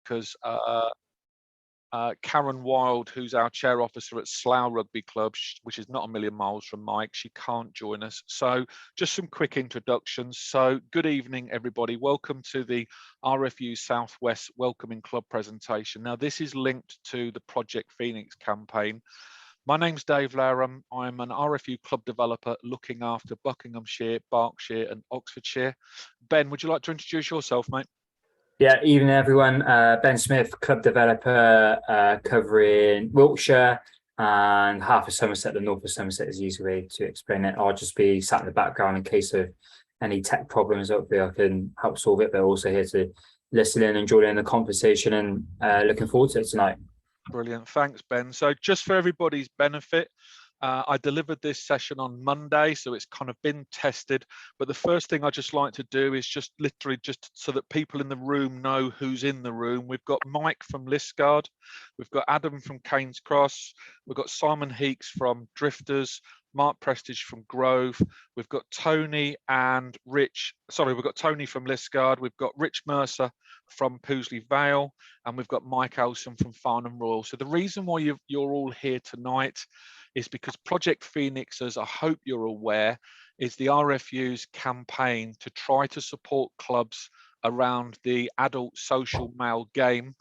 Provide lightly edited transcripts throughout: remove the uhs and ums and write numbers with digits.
because Karen Wild, who's our chair officer at Slough Rugby Club, which is not a million miles from Mike, she can't join us. So just some quick introductions. So good evening, everybody. Welcome to the RFU Southwest Welcoming Club presentation. Now, this is linked to the Project Phoenix campaign. My name's Dave Laram. I'm an RFU club developer looking after Buckinghamshire, Berkshire and Oxfordshire. Ben, would you like to introduce yourself, mate? Yeah, evening everyone. Ben Smith, club developer, covering Wiltshire and half of Somerset. The north of Somerset is the easy way to explain it. I'll just be sat in the background in case of any tech problems. Hopefully I can help solve it, but also here to listen in and join in the conversation, and looking forward to it tonight. Brilliant. Thanks, Ben. So just for everybody's benefit, I delivered this session on Monday, so it's kind of been tested. But the first thing I just like to do is just literally just so that people in the room know who's in the room. We've got Mike from Liskeard, we've got Adam from Keynes Cross, we've got Simon Heeks from Drifters, Mark Prestige from Grove, we've got Tony and Rich, sorry, we've got Tony from Liskeard, we've got Rich Mercer from Poosley Vale, and we've got Mike Elson from Farnham Royal. So the reason why you're all here tonight is because Project Phoenix, as I hope you're aware, is the RFU's campaign to try to support clubs around the adult social male game,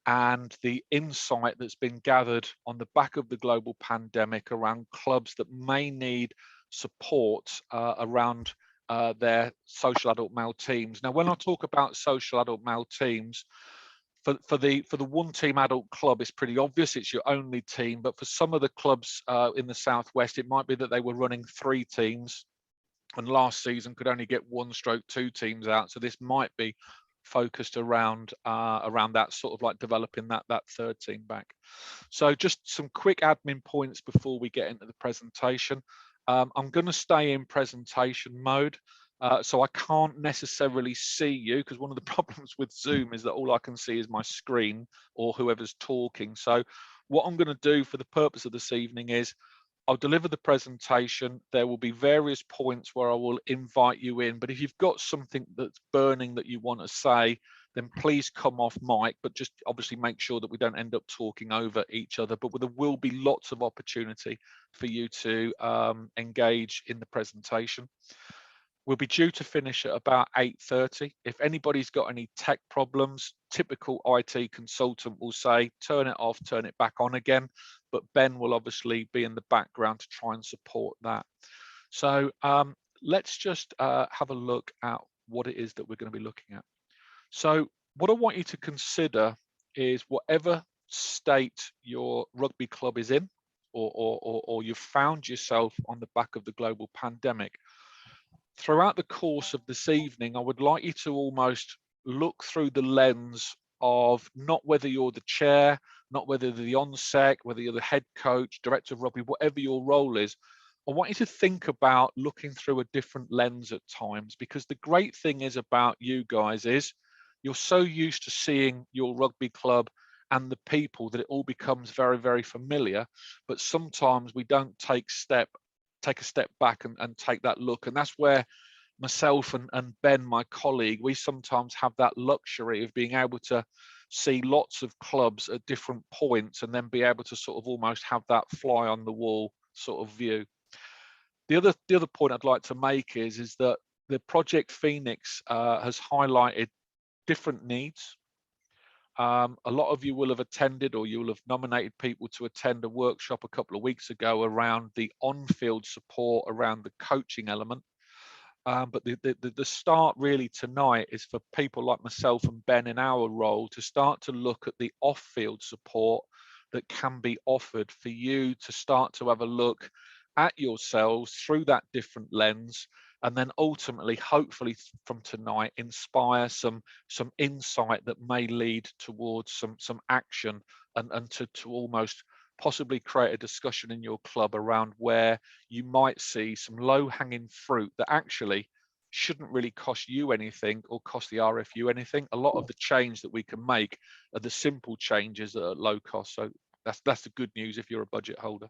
and the insight that's been gathered on the back of the global pandemic around clubs that may need support around their social adult male teams. Now, when I talk about social adult male teams, for the one team adult club, it's pretty obvious, it's your only team. But for some of the clubs in the Southwest, it might be that they were running 3 teams and last season could only get 1/2 teams out. So this might be focused around that sort of like developing that 3rd team back. So just some quick admin points before we get into the presentation. I'm going to stay in presentation mode. So I can't necessarily see you, because one of the problems with Zoom is that all I can see is my screen or whoever's talking. So what I'm going to do for the purpose of this evening is I'll deliver the presentation. There will be various points where I will invite you in, but if you've got something that's burning that you want to say, then please come off mic, but just obviously make sure that we don't end up talking over each other. But there will be lots of opportunity for you to engage in the presentation. We'll be due to finish at about 8:30. If anybody's got any tech problems, typical IT consultant will say, turn it off, turn it back on again. But Ben will obviously be in the background to try and support that. So let's just have a look at what it is that we're going to be looking at. So what I want you to consider is whatever state your rugby club is in, or you've found yourself on the back of the global pandemic. Throughout the course of this evening, I would like you to almost look through the lens of not whether you're the chair, not whether you're the ONSEC, whether you're the head coach, director of rugby, whatever your role is. I want you to think about looking through a different lens at times, because the great thing is about you guys is you're so used to seeing your rugby club and the people that it all becomes very, very familiar. But sometimes we don't take a step back and take that look. And that's where myself and Ben, my colleague, we sometimes have that luxury of being able to see lots of clubs at different points and then be able to sort of almost have that fly on the wall sort of view. The other point I'd like to make is that the Project Phoenix has highlighted different needs. A lot of you will have attended, or you will have nominated people to attend a workshop a couple of weeks ago around the on-field support around the coaching element. But the start really tonight is for people like myself and Ben in our role to start to look at the off-field support that can be offered for you to start to have a look at yourselves through that different lens, and then ultimately, hopefully from tonight, inspire some insight that may lead towards some action, and to almost possibly create a discussion in your club around where you might see some low-hanging fruit that actually shouldn't really cost you anything or cost the RFU anything. A lot of the change that we can make are the simple changes that are at low cost. So that's the good news if you're a budget holder.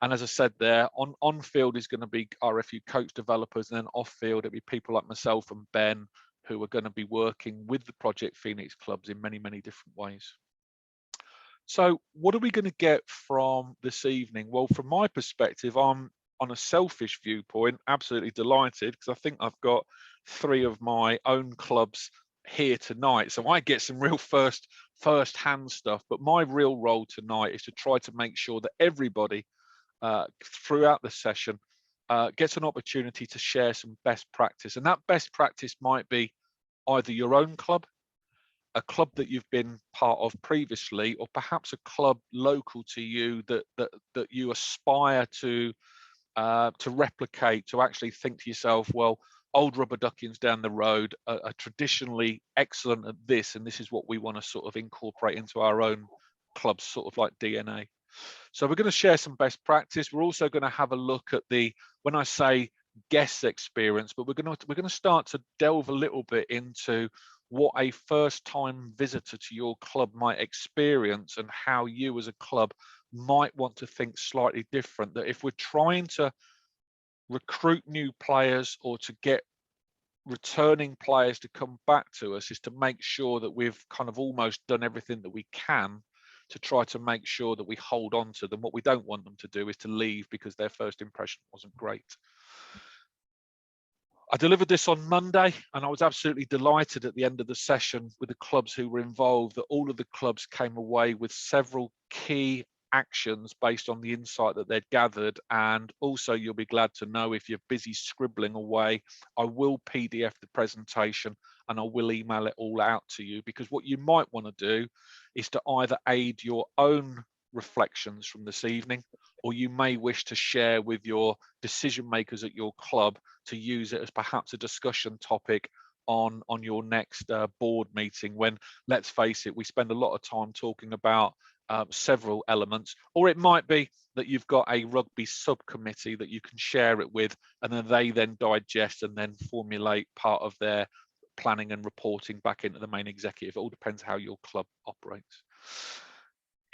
And as I said there, on field is going to be RFU coach developers, and then off field it'll be people like myself and Ben, who are going to be working with the Project Phoenix clubs in many, many different ways. So what are we going to get from this evening? Well, from my perspective, I'm, on a selfish viewpoint, absolutely delighted, because I think I've got 3 of my own clubs here tonight, so I get some real first-hand stuff. But my real role tonight is to try to make sure that everybody throughout the session gets an opportunity to share some best practice, and that best practice might be either your own club, a club that you've been part of previously, or perhaps a club local to you that you aspire to replicate, to actually think to yourself, well, Old Rubber Duckings down the road are traditionally excellent at this, and this is what we want to sort of incorporate into our own club's sort of like DNA. So we're going to share some best practice. We're also going to have a look at the, when I say guest experience, but we're going to start to delve a little bit into what a first-time visitor to your club might experience, and how you as a club might want to think slightly different. That if we're trying to recruit new players or to get returning players to come back to us, is to make sure that we've kind of almost done everything that we can to try to make sure that we hold on to them. What we don't want them to do is to leave because their first impression wasn't great. I delivered this on Monday, and I was absolutely delighted at the end of the session with the clubs who were involved, that all of the clubs came away with several key actions based on the insight that they'd gathered. And also, you'll be glad to know, if you're busy scribbling away, I will PDF the presentation and I will email it all out to you, because what you might want to do is to either aid your own reflections from this evening, or you may wish to share with your decision makers at your club to use it as perhaps a discussion topic on your next board meeting, when, let's face it, we spend a lot of time talking about several elements. Or it might be that you've got a rugby subcommittee that you can share it with, and then they then digest and then formulate part of their planning and reporting back into the main executive. It all depends how your club operates.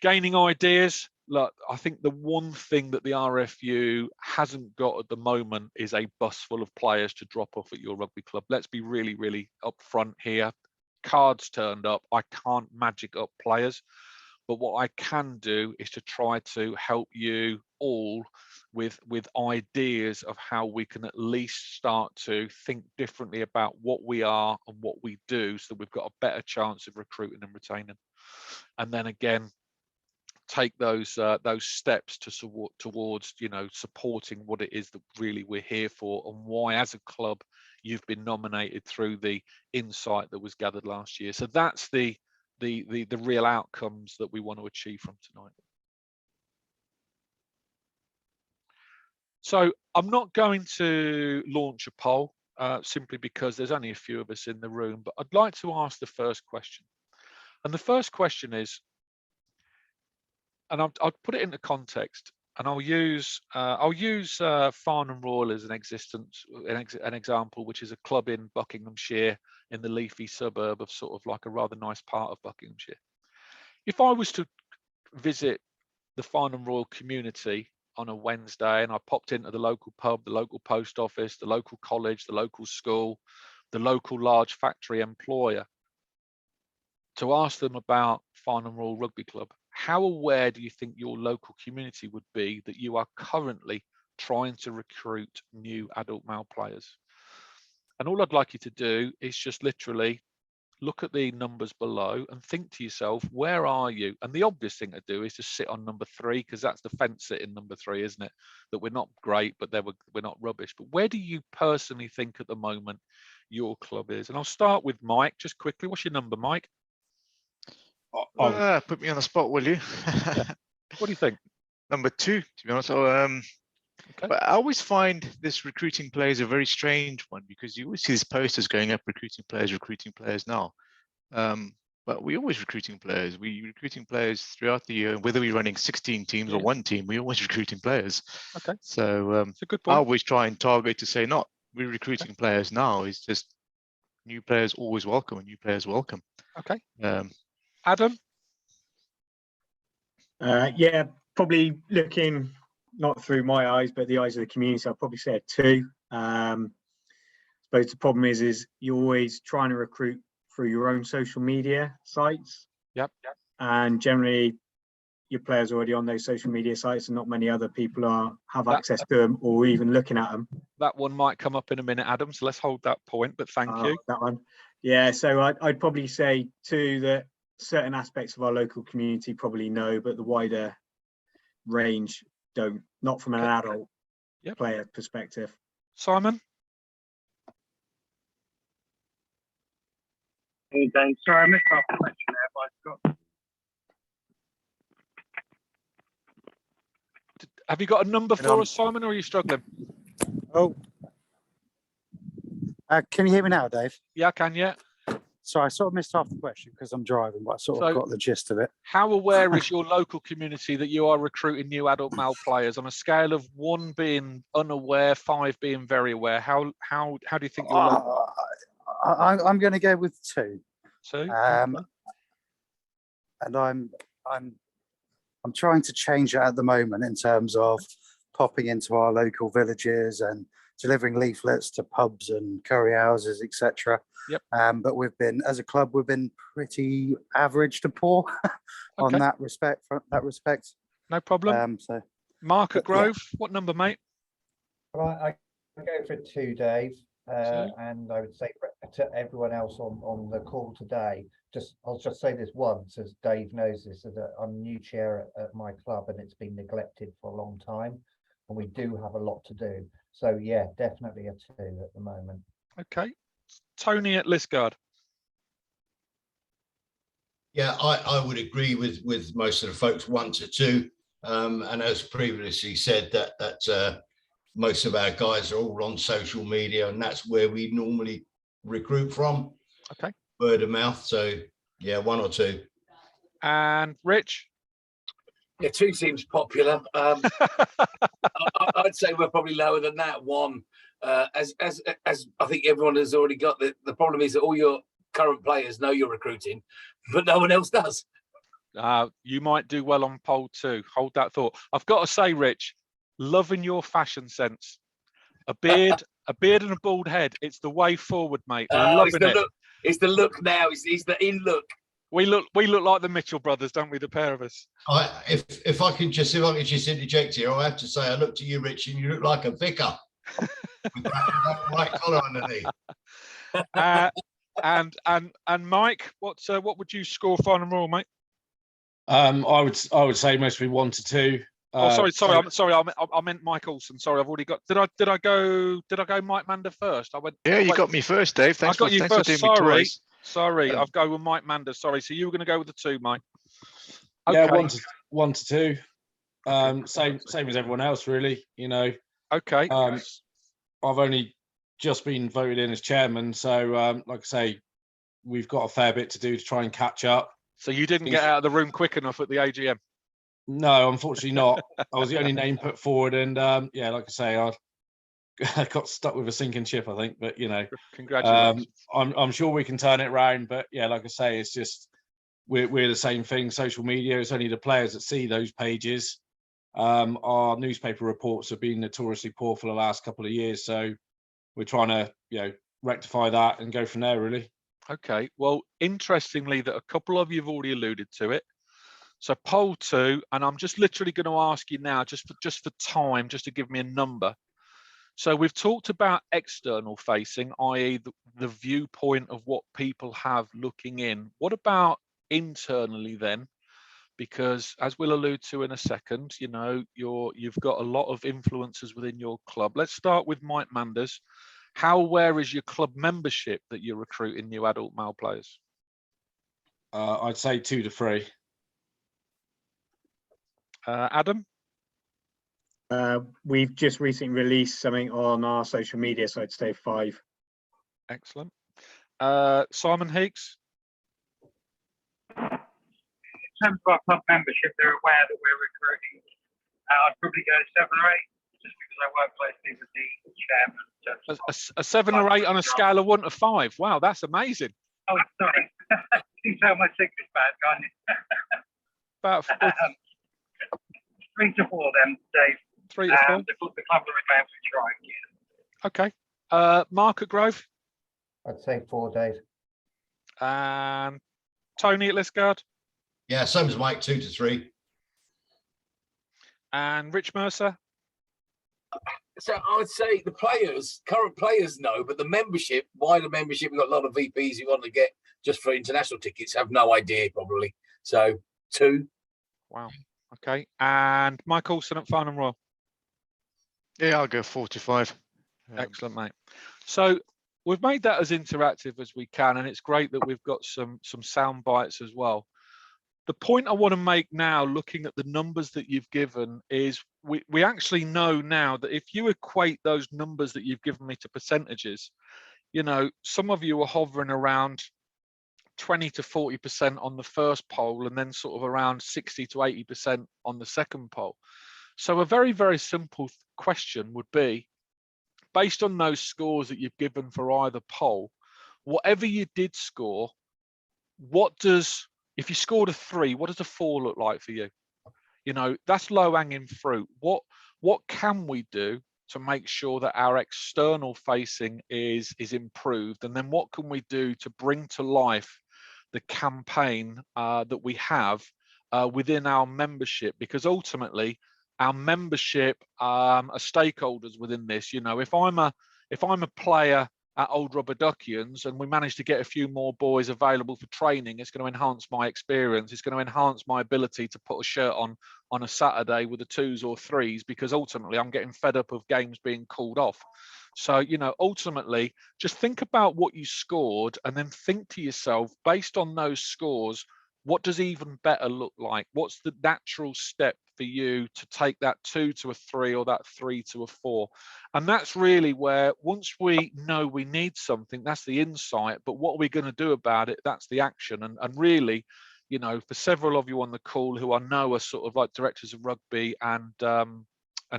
Gaining ideas. Look, I think the one thing that the RFU hasn't got at the moment is a bus full of players to drop off at your rugby club. Let's be really, really upfront here. Cards turned up. I can't magic up players, but what I can do is to try to help you all with ideas of how we can at least start to think differently about what we are and what we do, so that we've got a better chance of recruiting and retaining. And then again, take those steps towards, you know, supporting what it is that really we're here for, and why as a club you've been nominated through the insight that was gathered last year. So that's the real outcomes that we want to achieve from tonight. So I'm not going to launch a poll simply because there's only a few of us in the room, but I'd like to ask the first question. And the first question is, and I'll put it into context, and I'll use Farnham Royal as an example, which is a club in Buckinghamshire, in the leafy suburb of sort of like a rather nice part of Buckinghamshire. If I was to visit the Farnham Royal community on a Wednesday, and I popped into the local pub, the local post office, the local college, the local school, the local large factory employer, to ask them about Farnham Royal Rugby Club, how aware do you think your local community would be that you are currently trying to recruit new adult male players? And all I'd like you to do is just literally look at the numbers below and think to yourself, where are you? And the obvious thing to do is to sit on number 3, because that's the fence sitting number 3, isn't it? That we're not great, but we're not rubbish. But where do you personally think at the moment your club is? And I'll start with Mike, just quickly. What's your number, Mike? Put me on the spot, will you? What do you think? Number 2, to be honest. Okay. But I always find this recruiting players a very strange one, because you always see these posters going up, recruiting players now. But we're always recruiting players. We're recruiting players throughout the year, whether we're running 16 teams or one team, we're always recruiting players. Okay. So it's a good point. I always try and target to say, not we're recruiting players now, it's just new players always welcome, and new players welcome. Okay. Adam? Yeah, probably looking not through my eyes, but the eyes of the community, I'll probably say a 2. suppose the problem is you're always trying to recruit through your own social media sites. Yep. And generally, your players are already on those social media sites, and not many other people have access to them or even looking at them. That one might come up in a minute, Adam. So let's hold that point. But thank you. That one, yeah. So I'd probably say too that certain aspects of our local community probably know, but the wider range don't. Not from an adult player perspective. Simon. Hey, Dave. Sorry, I missed off the question there, but I've got. Have you got a number for us, Simon, or are you struggling? Oh, can you hear me now, Dave? Yeah, I can. Yeah. Sorry, I sort of missed half the question because I'm driving, but I sort of got the gist of it. How aware is your local community that you are recruiting new adult male players on a scale of 1 being unaware, 5 being very aware? How do you think you're? I'm going to go with 2. 2. And I'm trying to change that at the moment in terms of popping into our local villages and delivering leaflets to pubs and curry houses, etc. Yep. But as a club, we've been pretty average to poor on that respect. No problem. So, Mark at Grove, what number, mate? Well, I go for 2, Dave, and I would say to everyone else on the call today, I'll just say this once, as Dave knows this, that I'm new chair at my club and it's been neglected for a long time, and we do have a lot to do. So yeah, definitely a 2 at the moment. Okay. Tony at Liskeard. Yeah, I would agree with most of the folks, 1 to 2. And as previously said, that most of our guys are all on social media, and that's where we normally recruit from. Okay. Word of mouth. So yeah, 1 or 2. And Rich? Yeah, 2 seems popular. I'd say we're probably lower than that. 1, as I think everyone has already got. The problem is that all your current players know you're recruiting, but no one else does. You might do well on poll 2. Hold that thought. I've got to say, Rich, loving your fashion sense. A beard and a bald head. It's the way forward, mate. Loving it. Look. It's the look now. It's the in look. We look like the Mitchell brothers, don't we? The pair of us. If I could just interject here, I have to say I looked at you, Rich, and you look like a vicar with that white collar underneath. And Mike, what would you score final rule, mate? I would say mostly 1 to 2. Sorry. I meant Mike Olsen. Sorry, I've already got. Did I go Mike Mander first? Yeah, you got me first, Dave. Thanks I got you first. Sorry. I've go with Mike Mander. Sorry. So you were going to go with the 2, Mike. Okay. Yeah, 1 to 2. Same as everyone else, really. You know. Okay. I've only just been voted in as chairman, so like I say, we've got a fair bit to do to try and catch up. So you didn't get out of the room quick enough at the AGM? No, unfortunately not. I was the only name put forward, and yeah, like I say, I got stuck with a sinking ship, I think. But you know, congratulations. I'm sure we can turn it around. But yeah, like I say, it's just we're the same thing. Social media. It's only the players that see those pages. Our newspaper reports have been notoriously poor for the last couple of years, so we're trying to rectify that and go from there, really. Okay. Well, interestingly, that a couple of you have already alluded to it. So poll 2, and I'm just literally going to ask you now, just for time, just to give me a number. So we've talked about external facing, i.e. the viewpoint of what people have looking in. What about internally then? Because as we'll allude to in a second, you know, you've got a lot of influencers within your club. Let's start with Mike Manders. How aware is your club membership that you're recruiting new adult male players? I'd say 2 to 3. Adam? We've just recently released something on our social media, so I'd say 5. Excellent. Simon Higgs? In terms of our club membership, they're aware that we're recruiting. I'd probably go 7 or 8, just because I work closely with the chairman. A 7 or 8 on a scale of 1 to 5. Wow, that's amazing. Oh, sorry. You tell my secret's bad, can't you? About 3 to 4 then, Dave. 3 to 4. The club are aware we try. Yeah. Okay. Mark at Grove. I'd say 4 days. And Tony at Liskeard. Yeah, same as Mike, 2 to 3. And Rich Mercer. So I would say the players, current players know, but the membership, wider membership, we've got a lot of VPs who want to get just for international tickets, have no idea probably. So 2. Wow. Okay. And Mike Olsen at Farnham Royal. Yeah, I'll go 4 to 5. Excellent, mate. So we've made that as interactive as we can, and it's great that we've got some sound bites as well. The point I want to make now, looking at the numbers that you've given, is we actually know now that if you equate those numbers that you've given me to percentages, you know, some of you are hovering around 20 to 40% on the first poll, and then sort of around 60 to 80% on the second poll. So a very, very simple question would be, based on those scores that you've given for either poll, whatever you did score, if you scored a 3, what does a 4 look like for you? You know, that's low hanging fruit. What can we do to make sure that our external facing is improved? And then what can we do to bring to life the campaign that we have within our membership? Because ultimately, our membership are stakeholders within this. You know, if I'm a player at Old Rubberduckians and we manage to get a few more boys available for training, it's going to enhance my experience. It's going to enhance my ability to put a shirt on a Saturday with the 2s or 3s, because ultimately I'm getting fed up of games being called off. So, you know, ultimately just think about what you scored and then think to yourself, based on those scores, what does even better look like? What's the natural step for you to take that 2 to a 3 or that 3 to a 4? And that's really where, once we know we need something, that's the insight, but what are we going to do about it? That's the action. And really, you know, for several of you on the call who I know are sort of like directors of rugby and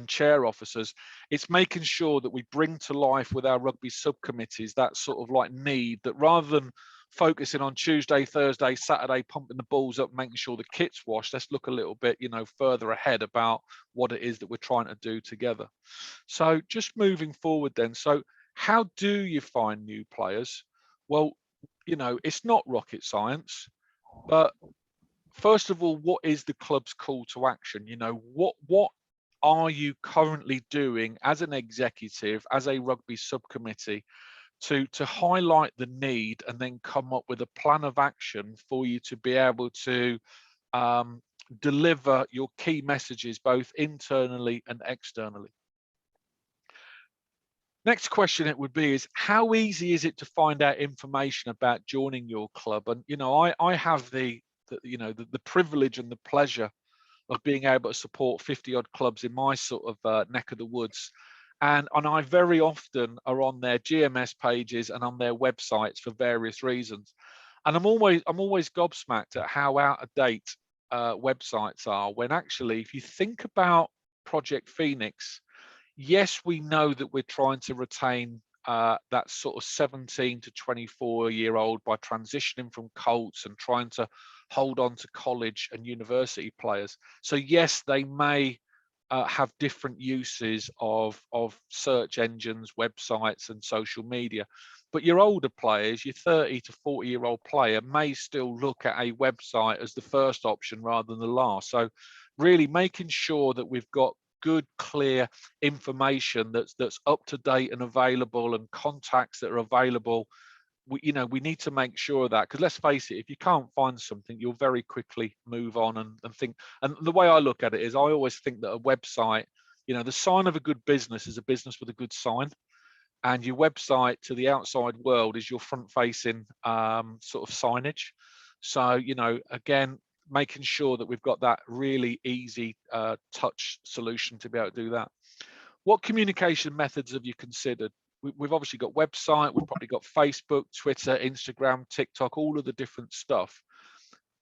chair officers, it's making sure that we bring to life with our rugby subcommittees that sort of like need, that rather than focusing on Tuesday, Thursday, Saturday, pumping the balls up, making sure the kit's washed, let's look a little bit, you know, further ahead about what it is that we're trying to do together. So just moving forward then, so how do you find new players? Well, you know, it's not rocket science, but first of all, what is the club's call to action? You know, what are you currently doing as an executive, as a rugby subcommittee, to highlight the need and then come up with a plan of action for you to be able to deliver your key messages both internally and externally? Next question it would be is, how easy is it to find out information about joining your club? And you know, I have the privilege and the pleasure of being able to support 50 odd clubs in my sort of neck of the woods. And I very often are on their GMS pages and on their websites for various reasons. And I'm always gobsmacked at how out of date websites are, when actually, if you think about Project Phoenix, yes, we know that we're trying to retain that sort of 17 to 24-year-old by transitioning from Colts and trying to hold on to college and university players. So yes, they may have different uses of search engines, websites and social media, but your older players, your 30 to 40-year-old player, may still look at a website as the first option rather than the last. So really making sure that we've got good, clear information that's up to date and available, and contacts that are available. We need to make sure that, because let's face it, if you can't find something, you'll very quickly move on and think. And the way I look at it is, I always think that a website, you know, the sign of a good business is a business with a good sign, and your website to the outside world is your front facing sort of signage. So, you know, again, making sure that we've got that really easy touch solution to be able to do that. What communication methods have you considered? We've obviously got website, we've probably got Facebook, Twitter, Instagram, TikTok, all of the different stuff.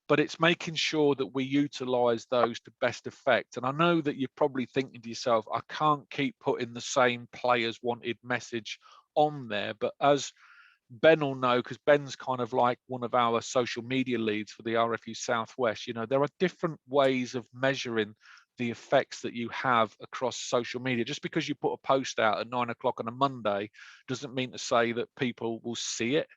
But it's making sure that we utilize those to best effect. And I know that you're probably thinking to yourself, I can't keep putting the same players wanted message on there. But as Ben will know, because Ben's kind of like one of our social media leads for the RFU Southwest, you know, there are different ways of measuring the effects that you have across social media. Just because you put a post out at 9 o'clock on a Monday doesn't mean to say that people will see it.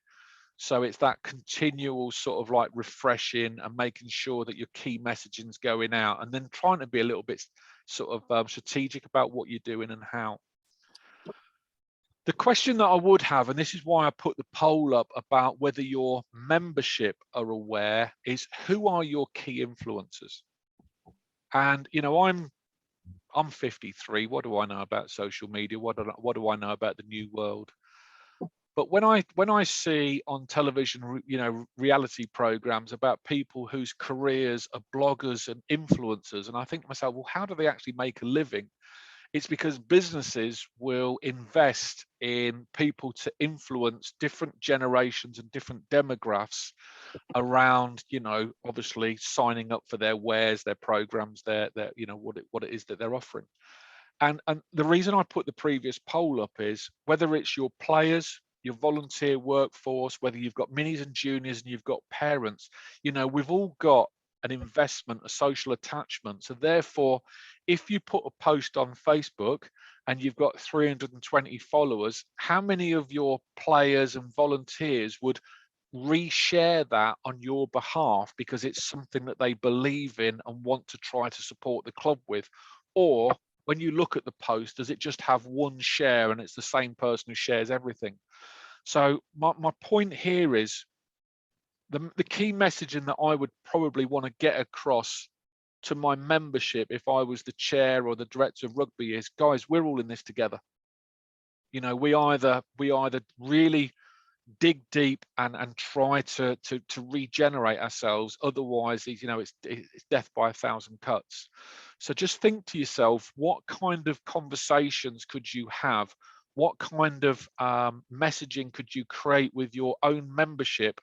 So it's that continual sort of like refreshing and making sure that your key messaging's going out, and then trying to be a little bit sort of strategic about what you're doing and how. The question that I would have, and this is why I put the poll up about whether your membership are aware, is who are your key influencers? And, you know, I'm 53. What do I know about social media? What do I know about the new world? But when I see on television, you know, reality programs about people whose careers are bloggers and influencers, and I think to myself, well, how do they actually make a living? It's because businesses will invest in people to influence different generations and different demographics around, you know, obviously signing up for their wares, their programs, their you know, what it is that they're offering. And the reason I put the previous poll up is whether it's your players, your volunteer workforce, whether you've got minis and juniors and you've got parents, you know, we've all got an investment, a social attachment. So therefore, if you put a post on Facebook and you've got 320 followers, how many of your players and volunteers would reshare that on your behalf because it's something that they believe in and want to try to support the club with? Or when you look at the post, does it just have one share and it's the same person who shares everything? So my point here is the key messaging that I would probably want to get across to my membership if I was the chair or the director of rugby is, guys, we're all in this together. You know, we either really dig deep and try to regenerate ourselves, otherwise, you know, it's death by 1,000 cuts. So just think to yourself, what kind of conversations could you have? What kind of messaging could you create with your own membership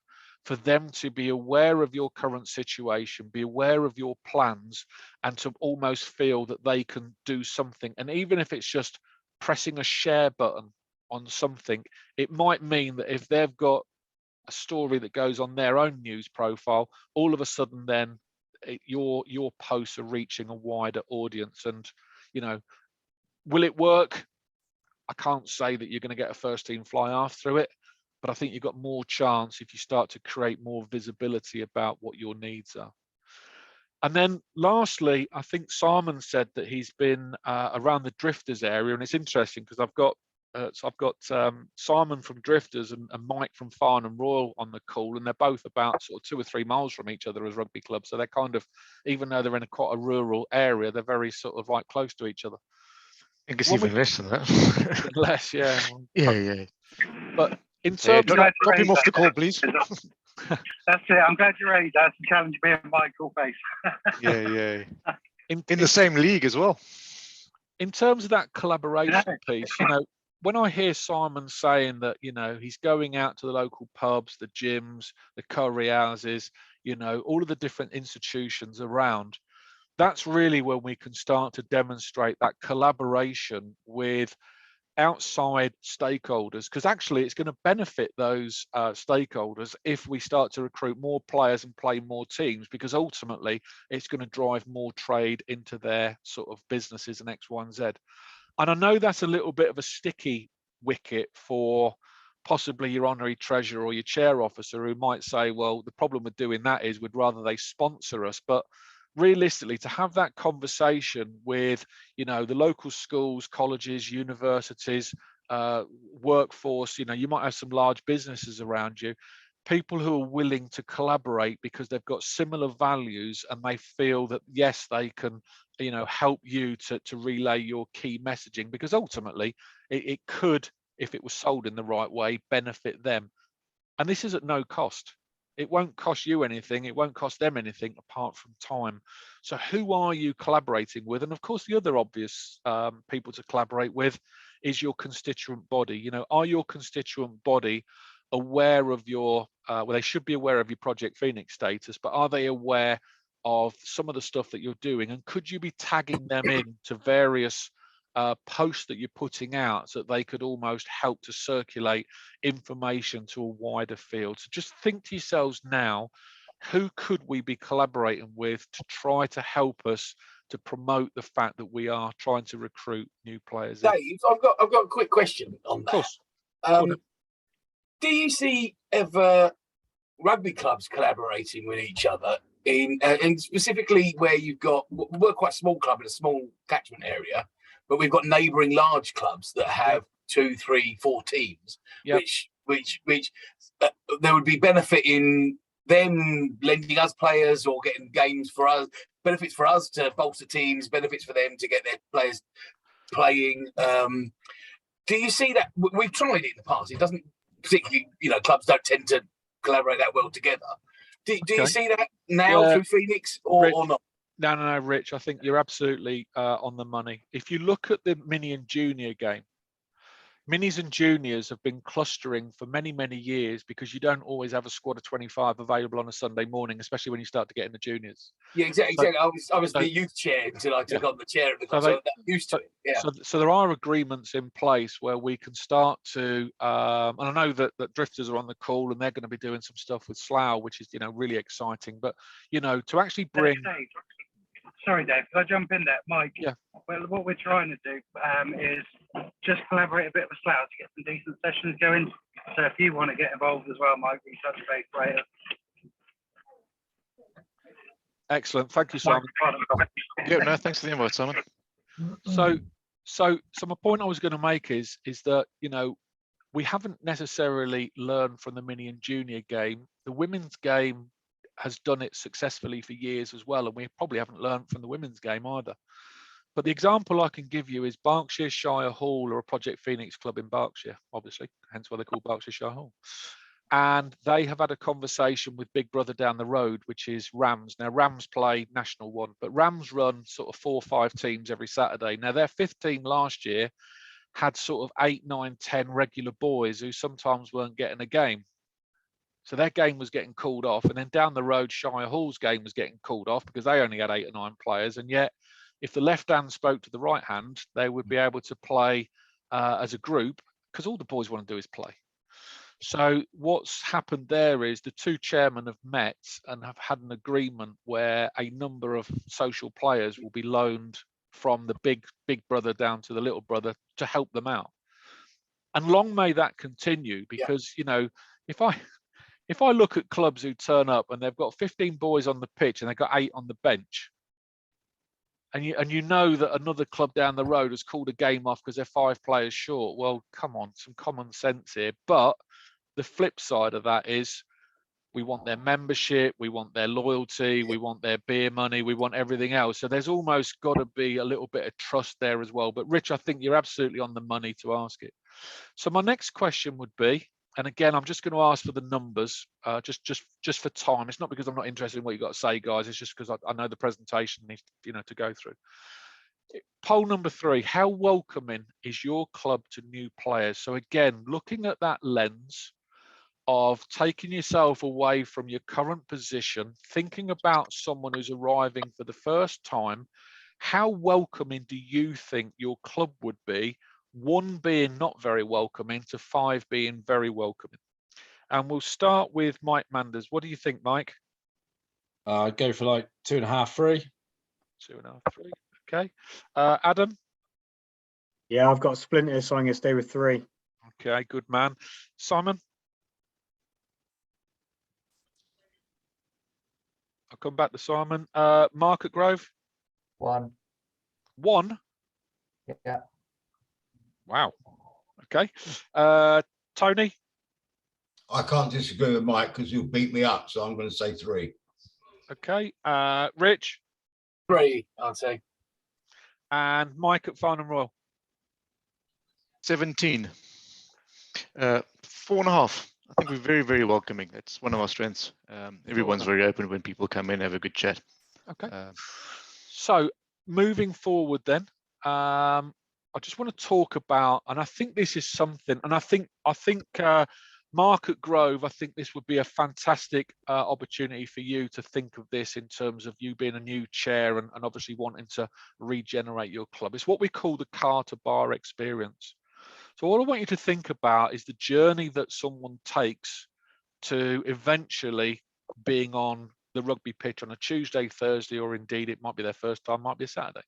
for them to be aware of your current situation, be aware of your plans, and to almost feel that they can do something? And even if it's just pressing a share button on something, it might mean that if they've got a story that goes on their own news profile, all of a sudden then your posts are reaching a wider audience. And, you know, will it work? I can't say that you're going to get a first team fly half through it, but I think you've got more chance if you start to create more visibility about what your needs are. And then lastly, I think Simon said that he's been around the Drifters area, and it's interesting because I've got Simon from Drifters and Mike from Farnham Royal on the call, and they're both about sort of 2 or 3 miles from each other as rugby clubs. So they're kind of, even though they're in quite a rural area, they're very sort of like close to each other. I think it's even less than that. Less, yeah. Yeah. But in terms of drop him off the call, please. That's it. I'm glad you raised that to challenge me and Michael face. Yeah. In the same league as well. In terms of that collaboration piece, you know, when I hear Simon saying that, you know, he's going out to the local pubs, the gyms, the curry houses, you know, all of the different institutions around, that's really when we can start to demonstrate that collaboration with outside stakeholders, because actually it's going to benefit those stakeholders if we start to recruit more players and play more teams, because ultimately it's going to drive more trade into their sort of businesses and X, Y, and Z. And I know that's a little bit of a sticky wicket for possibly your honorary treasurer or your chair officer, who might say, well, the problem with doing that is we'd rather they sponsor us. But realistically, to have that conversation with, you know, the local schools, colleges, universities, workforce, you know, you might have some large businesses around you, people who are willing to collaborate because they've got similar values and they feel that, yes, they can, you know, help you to relay your key messaging, because ultimately it could, if it was sold in the right way, benefit them. And this is at no cost. It won't cost you anything. It won't cost them anything apart from time. So who are you collaborating with? And of course, the other obvious people to collaborate with is your constituent body. You know, are your constituent body aware of your, well, they should be aware of your Project Phoenix status, but are they aware of some of the stuff that you're doing? And could you be tagging them in to various posts that you're putting out so that they could almost help to circulate information to a wider field? So just think to yourselves now, who could we be collaborating with to try to help us to promote the fact that we are trying to recruit new players in? Dave, I've got a quick question on Of that. course. Go on then. Do you see ever rugby clubs collaborating with each other and specifically where we're quite a small club in a small catchment area, but we've got neighbouring large clubs that have 2, 3, 4 teams, which there would be benefit in them lending us players or getting games for us, benefits for us to bolster teams, benefits for them to get their players playing. Do you see that? We've tried it in the past. It doesn't particularly, clubs don't tend to collaborate that well together. Do you see that now through Phoenix or not? No, Rich, I think you're absolutely on the money. If you look at the mini and junior game, minis and juniors have been clustering for many, many years because you don't always have a squad of 25 available on a Sunday morning, especially when you start to get in the juniors. Yeah, exactly. I was the youth chair until I took on the chair at the club, so I'm used to it. Yeah. So there are agreements in place where we can start to, and I know that Drifters are on the call and they're going to be doing some stuff with Slough, which is really exciting. But to actually bring. Sorry, Dave, could I jump in there? Mike, yeah. Well, what we're trying to do is just collaborate a bit with Slough to get some decent sessions going. So if you want to get involved as well, Mike, we touch base later. Excellent. Thank you, Simon. Yeah, no, thanks for the invite, Simon. So my point I was going to make is that, we haven't necessarily learned from the mini and junior game. The women's game has done it successfully for years as well, and we probably haven't learned from the women's game either. But the example I can give you is Berkshire Hall, or a Project Phoenix club in Berkshire, obviously, hence why they're called Berkshire Hall. And they have had a conversation with Big Brother down the road, which is Rams. Now, Rams play National 1, but Rams run sort of 4 or 5 teams every Saturday. Now, their 5th team last year had sort of 8, 9, 10 regular boys who sometimes weren't getting a game. So their game was getting called off, and then down the road, Shire Hall's game was getting called off because they only had 8 or 9 players. And yet, if the left hand spoke to the right hand, they would be able to play as a group because all the boys want to do is play. So what's happened there is the 2 chairmen have met and have had an agreement where a number of social players will be loaned from the big brother down to the little brother to help them out. And long may that continue, because if I look at clubs who turn up and they've got 15 boys on the pitch and they've got 8 on the bench, and you know that another club down the road has called a game off because they're 5 players short, well, come on, some common sense here. But the flip side of that is we want their membership, we want their loyalty, we want their beer money, we want everything else. So there's almost got to be a little bit of trust there as well. But Rich, I think you're absolutely on the money to ask it. So my next question would be, and again, I'm just going to ask for the numbers, just for time. It's not because I'm not interested in what you've got to say, guys. It's just because I know the presentation needs, to go through. Poll number 3, how welcoming is your club to new players? So again, looking at that lens of taking yourself away from your current position, thinking about someone who's arriving for the first time, how welcoming do you think your club would be? 1 being not very welcoming to 5 being very welcoming. And we'll start with Mike Manders. What do you think, Mike? I'd go for like 2.5, 3. 2.5, 3. Okay. Adam? Yeah, I've got Splinters, so I'm going to stay with 3. Okay, good man. Simon? I'll come back to Simon. Market Grove? 1. 1? Yeah. Wow. Okay. Tony? I can't disagree with Mike because he'll beat me up, so I'm going to say 3. Okay. Rich? 3, I'd say. And Mike at Farnham Royal? 17. 4.5. I think we're very, very welcoming. That's one of our strengths. Everyone's very open when people come in, have a good chat. Okay. So moving forward then, I just want to talk about, and I think this is something, and I think Market Grove, I think this would be a fantastic opportunity for you to think of this in terms of you being a new chair and obviously wanting to regenerate your club. It's what we call the car to bar experience. So all I want you to think about is the journey that someone takes to eventually being on the rugby pitch on a Tuesday, Thursday, or indeed it might be their first time, might be a Saturday.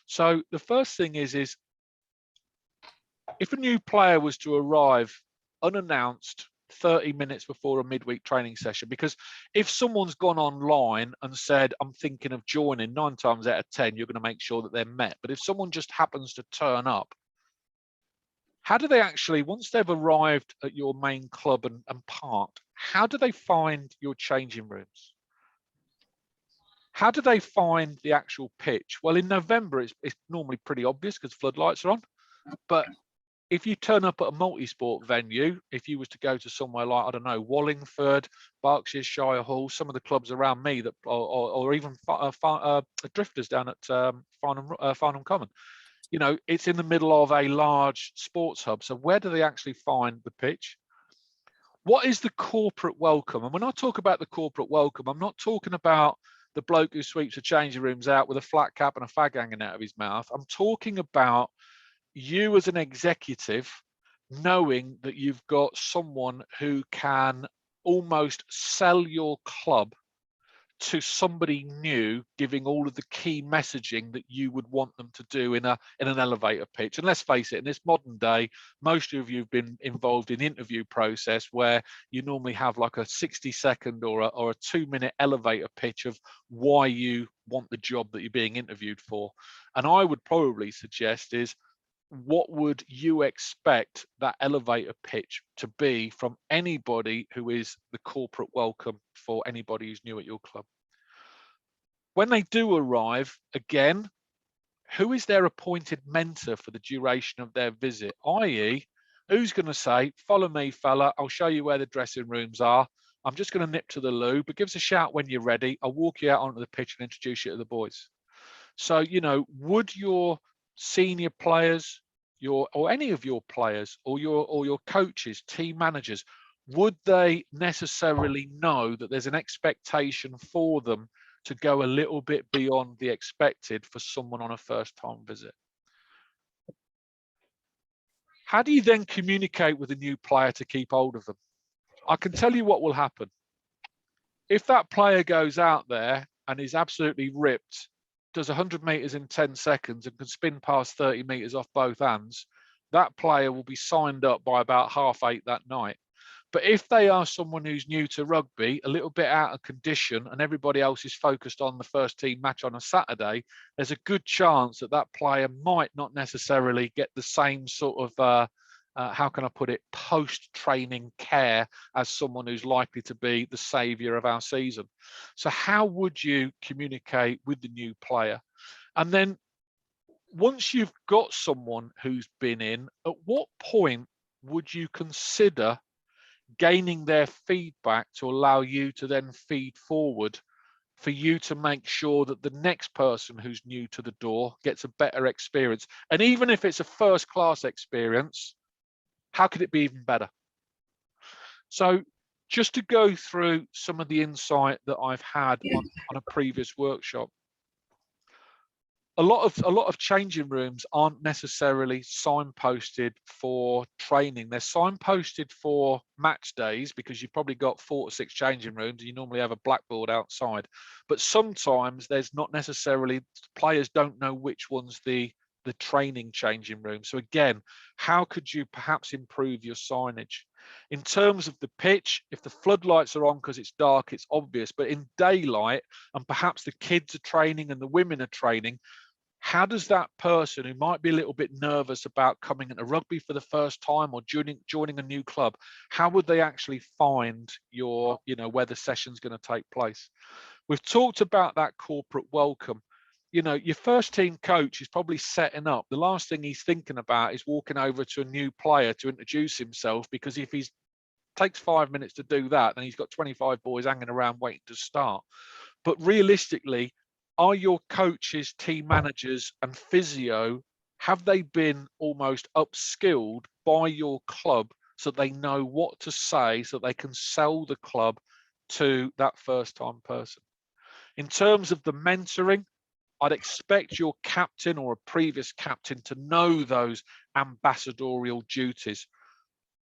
So the first thing is if a new player was to arrive unannounced 30 minutes before a midweek training session, because if someone's gone online and said, I'm thinking of joining, 9 times out of 10, you're going to make sure that they're met. But if someone just happens to turn up, how do they actually, once they've arrived at your main club and parked, how do they find your changing rooms? How do they find the actual pitch? Well, in November, it's normally pretty obvious because floodlights are on. But if you turn up at a multi-sport venue, if you was to go to somewhere like, I don't know, Wallingford, Berkshire Hall, some of the clubs around me that, or even Drifters down at Farnham Common, you know, it's in the middle of a large sports hub. So where do they actually find the pitch? What is the corporate welcome? And when I talk about the corporate welcome, I'm not talking about the bloke who sweeps the changing rooms out with a flat cap and a fag hanging out of his mouth. I'm talking about you as an executive knowing that you've got someone who can almost sell your club to somebody new, giving all of the key messaging that you would want them to do in an elevator pitch. And let's face it, in this modern day, most of you have been involved in the interview process where you normally have like a 60-second or a 2-minute elevator pitch of why you want the job that you're being interviewed for. And I would probably suggest is, what would you expect that elevator pitch to be from anybody who is the corporate welcome for anybody who's new at your club? When they do arrive, again, who is their appointed mentor for the duration of their visit? I.e., who's going to say, follow me, fella, I'll show you where the dressing rooms are. I'm just going to nip to the loo, but give us a shout when you're ready. I'll walk you out onto the pitch and introduce you to the boys. So, you know, would your senior players, or any of your players, or your coaches, team managers, would they necessarily know that there's an expectation for them to go a little bit beyond the expected for someone on a first-time visit? How do you then communicate with a new player to keep hold of them? I can tell you what will happen. If that player goes out there and is absolutely ripped, does 100 meters in 10 seconds and can spin past 30 meters off both hands, that player will be signed up by about 8:30 that night. But if they are someone who's new to rugby, a little bit out of condition, and everybody else is focused on the first team match on a Saturday, there's a good chance that that player might not necessarily get the same sort of, how can I put it, post-training care as someone who's likely to be the saviour of our season. So how would you communicate with the new player? And then once you've got someone who's been in, at what point would you consider gaining their feedback to allow you to then feed forward for you to make sure that the next person who's new to the door gets a better experience? And even if it's a first-class experience, how could it be even better? So just to go through some of the insight that I've had on a previous workshop, a lot of changing rooms aren't necessarily signposted for training. They're signposted for match days because you've probably got 4 to 6 changing rooms and you normally have a blackboard outside. But sometimes there's not necessarily, players don't know which one's the training changing room. So again, how could you perhaps improve your signage? In terms of the pitch, if the floodlights are on because it's dark, it's obvious, but in daylight, and perhaps the kids are training and the women are training, how does that person who might be a little bit nervous about coming into rugby for the first time or joining a new club, how would they actually find your, you know, where the session's going to take place? We've talked about that corporate welcome. You know, your first team coach is probably setting up. The last thing he's thinking about is walking over to a new player to introduce himself, because if he takes 5 minutes to do that, then he's got 25 boys hanging around waiting to start. But realistically, are your coaches, team managers and physio, have they been almost upskilled by your club so they know what to say so they can sell the club to that first time person? In terms of the mentoring, I'd expect your captain or a previous captain to know those ambassadorial duties.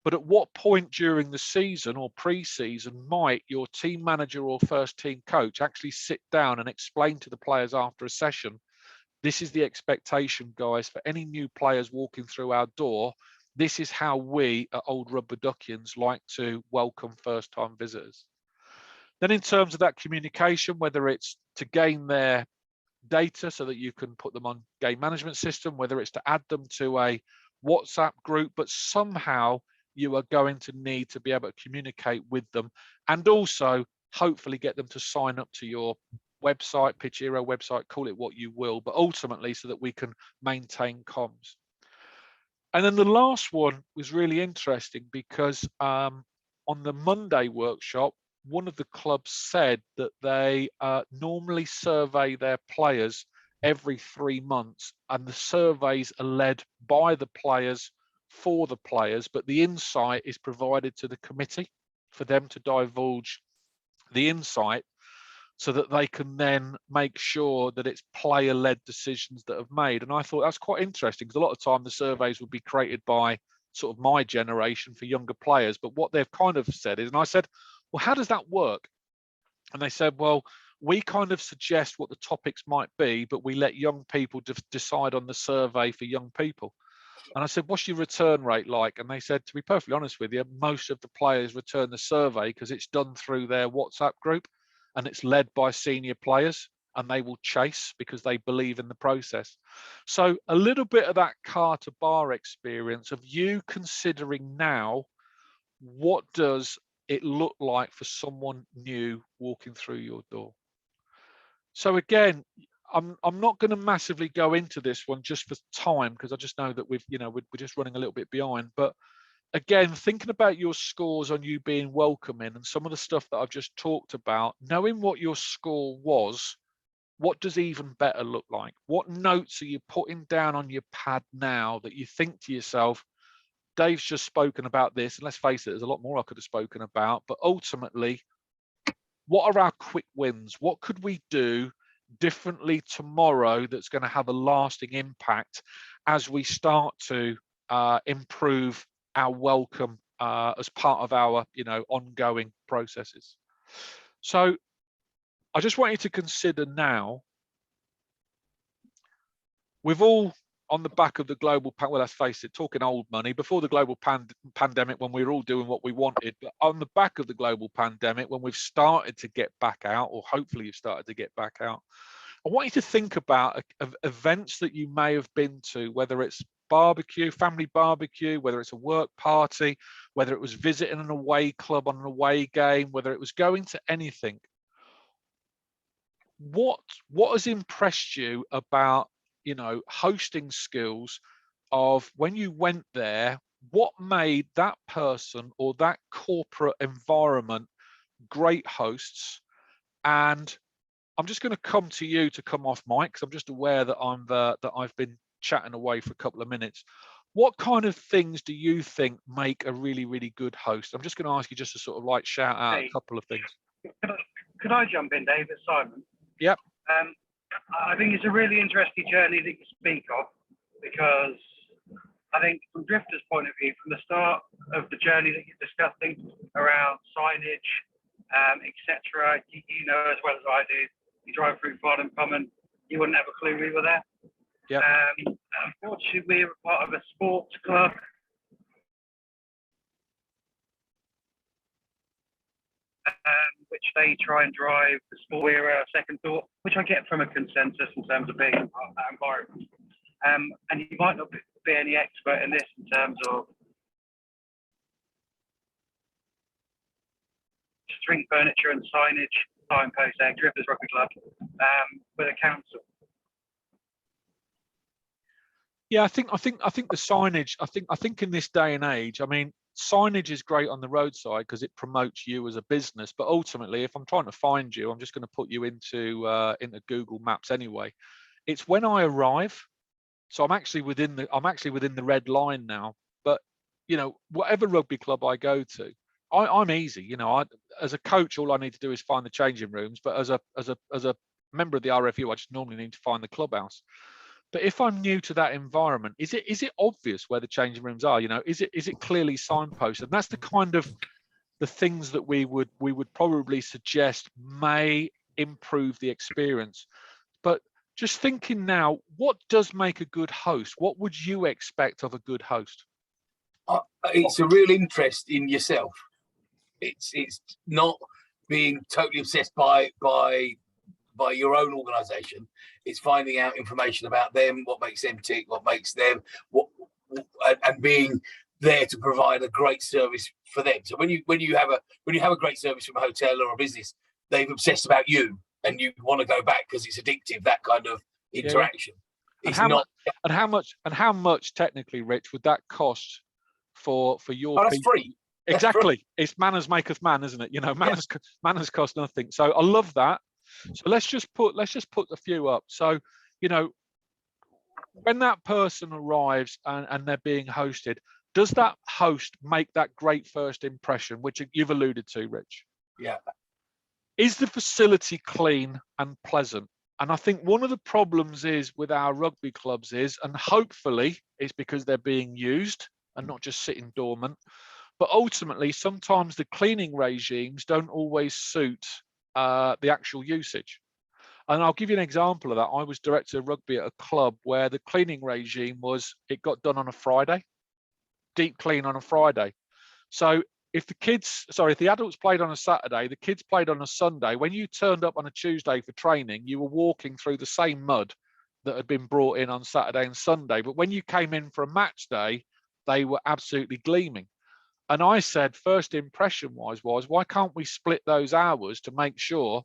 But at what point during the season or pre-season might your team manager or first team coach actually sit down and explain to the players after a session, this is the expectation, guys, for any new players walking through our door. This is how we at Old Rubberduckians like to welcome first-time visitors. Then in terms of that communication, whether it's to gain their data so that you can put them on game management system, whether it's to add them to a WhatsApp group, but somehow you are going to need to be able to communicate with them, and also hopefully get them to sign up to your website, Pitch Hero website, call it what you will, but ultimately so that we can maintain comms. And then the last one was really interesting because on the Monday workshop, one of the clubs said that they normally survey their players every 3 months, and the surveys are led by the players for the players, but the insight is provided to the committee for them to divulge the insight so that they can then make sure that it's player-led decisions that have made. And I thought that's quite interesting, because a lot of time the surveys would be created by sort of my generation for younger players, but what they've kind of said is, and I said, well, how does that work? And they said, well, we kind of suggest what the topics might be, but we let young people decide on the survey for young people. And I said, what's your return rate like? And they said, to be perfectly honest with you, most of the players return the survey because it's done through their WhatsApp group and it's led by senior players, and they will chase because they believe in the process. So a little bit of that car to bar experience of you considering now, what does it look like for someone new walking through your door? So again, I'm not going to massively go into this one just for time, because I just know that we're just running a little bit behind. But again, thinking about your scores on you being welcoming and some of the stuff that I've just talked about, knowing what your score was, what does even better look like? What notes are you putting down on your pad now that you think to yourself, Dave's just spoken about this, and let's face it, there's a lot more I could have spoken about, but ultimately, what are our quick wins? What could we do differently tomorrow that's going to have a lasting impact as we start to improve our welcome as part of our ongoing processes? So I just want you to consider now, we've all, on the back of the global, well, let's face it, talking old money, before the global pandemic, when we were all doing what we wanted, but on the back of the global pandemic, when we've started to get back out, or hopefully you've started to get back out, I want you to think about events that you may have been to, whether it's barbecue, family barbecue, whether it's a work party, whether it was visiting an away club on an away game, whether it was going to anything. What has impressed you about hosting skills of when you went there? What made that person or that corporate environment great hosts? And I'm just going to come to you to come off mic, because I'm just aware that I've been chatting away for a couple of minutes. What kind of things do you think make a really, really good host? I'm just going to ask you just to sort of like shout out a couple of things. Could I jump in, David? Simon? Yep. I think it's a really interesting journey that you speak of, because I think from Drifter's point of view, from the start of the journey that you're discussing around signage, etc., you know as well as I do, you drive through Farnham Common, you wouldn't have a clue we were there. Yep. Unfortunately, we were part of a sports club. Which they try and drive the sport. We're a second thought, which I get from a consensus in terms of being part of that environment. And you might not be any expert in this in terms of street furniture and signage, signposts, Drifters Rugby Club, with a council. Yeah, I think the signage. I think in this day and age, I mean, signage is great on the roadside because it promotes you as a business. But ultimately, if I'm trying to find you, I'm just going to put you into Google Maps anyway. It's when I arrive. So I'm actually within the red line now. But whatever rugby club I go to, I'm easy. As a coach, all I need to do is find the changing rooms. But as a member of the RFU, I just normally need to find the clubhouse. But if I'm new to that environment, is it obvious where the changing rooms are? You know, is it clearly signposted? And that's the kind of the things that we would probably suggest may improve the experience. But just thinking now, what does make a good host? What would you expect of a good host? It's a real interest in yourself. It's not being totally obsessed by your own organisation. It's finding out information about them, what makes them tick, what makes them, and being there to provide a great service for them. So when you have a great service from a hotel or a business, they've obsessed about you and you want to go back because it's addictive. That kind of interaction. Yeah. And how much technically, Rich, would that cost for your that's people? Free. Exactly. It's manners maketh man, isn't it? You know, manners cost nothing. So I love that. So let's just put a few up. So, you know, when that person arrives and they're being hosted, does that host make that great first impression, which you've alluded to, Rich? Yeah. Is the facility clean and pleasant? And I think one of the problems is with our rugby clubs is, and hopefully it's because they're being used and not just sitting dormant, but ultimately sometimes the cleaning regimes don't always suit the actual usage. And I'll give you an example of that. I was director of rugby at a club where the cleaning regime was, it got done on a Friday, deep clean on a Friday. So if the adults played on a Saturday, the kids played on a Sunday, when you turned up on a Tuesday for training, you were walking through the same mud that had been brought in on Saturday and Sunday. But when you came in for a match day, they were absolutely gleaming. And I said, first impression was, why can't we split those hours to make sure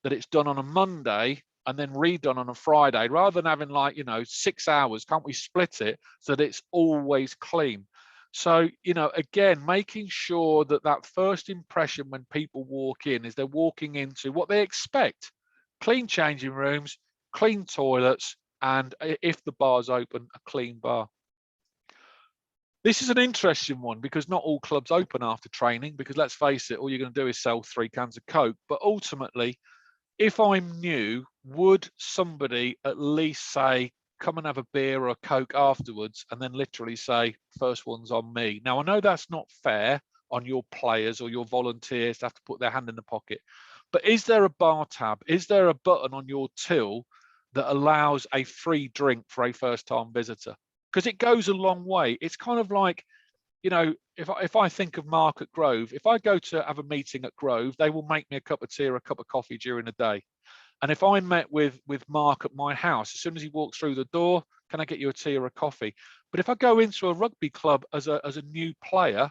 that it's done on a Monday and then redone on a Friday, rather than having 6 hours? Can't we split it so that it's always clean? So, again, making sure that first impression when people walk in is they're walking into what they expect: clean changing rooms, clean toilets, and if the bar's open, a clean bar. This is an interesting one because not all clubs open after training, because let's face it, all you're going to do is sell 3 cans of Coke. But ultimately, if I'm new, would somebody at least say, come and have a beer or a Coke afterwards, and then literally say, first one's on me? Now, I know that's not fair on your players or your volunteers to have to put their hand in the pocket, but is there a bar tab? Is there a button on your till that allows a free drink for a first-time visitor? Because it goes a long way. It's kind of like, if I think of Mark at Grove, if I go to have a meeting at Grove, they will make me a cup of tea or a cup of coffee during the day. And if I met with Mark at my house, as soon as he walks through the door, can I get you a tea or a coffee? But if I go into a rugby club as a new player,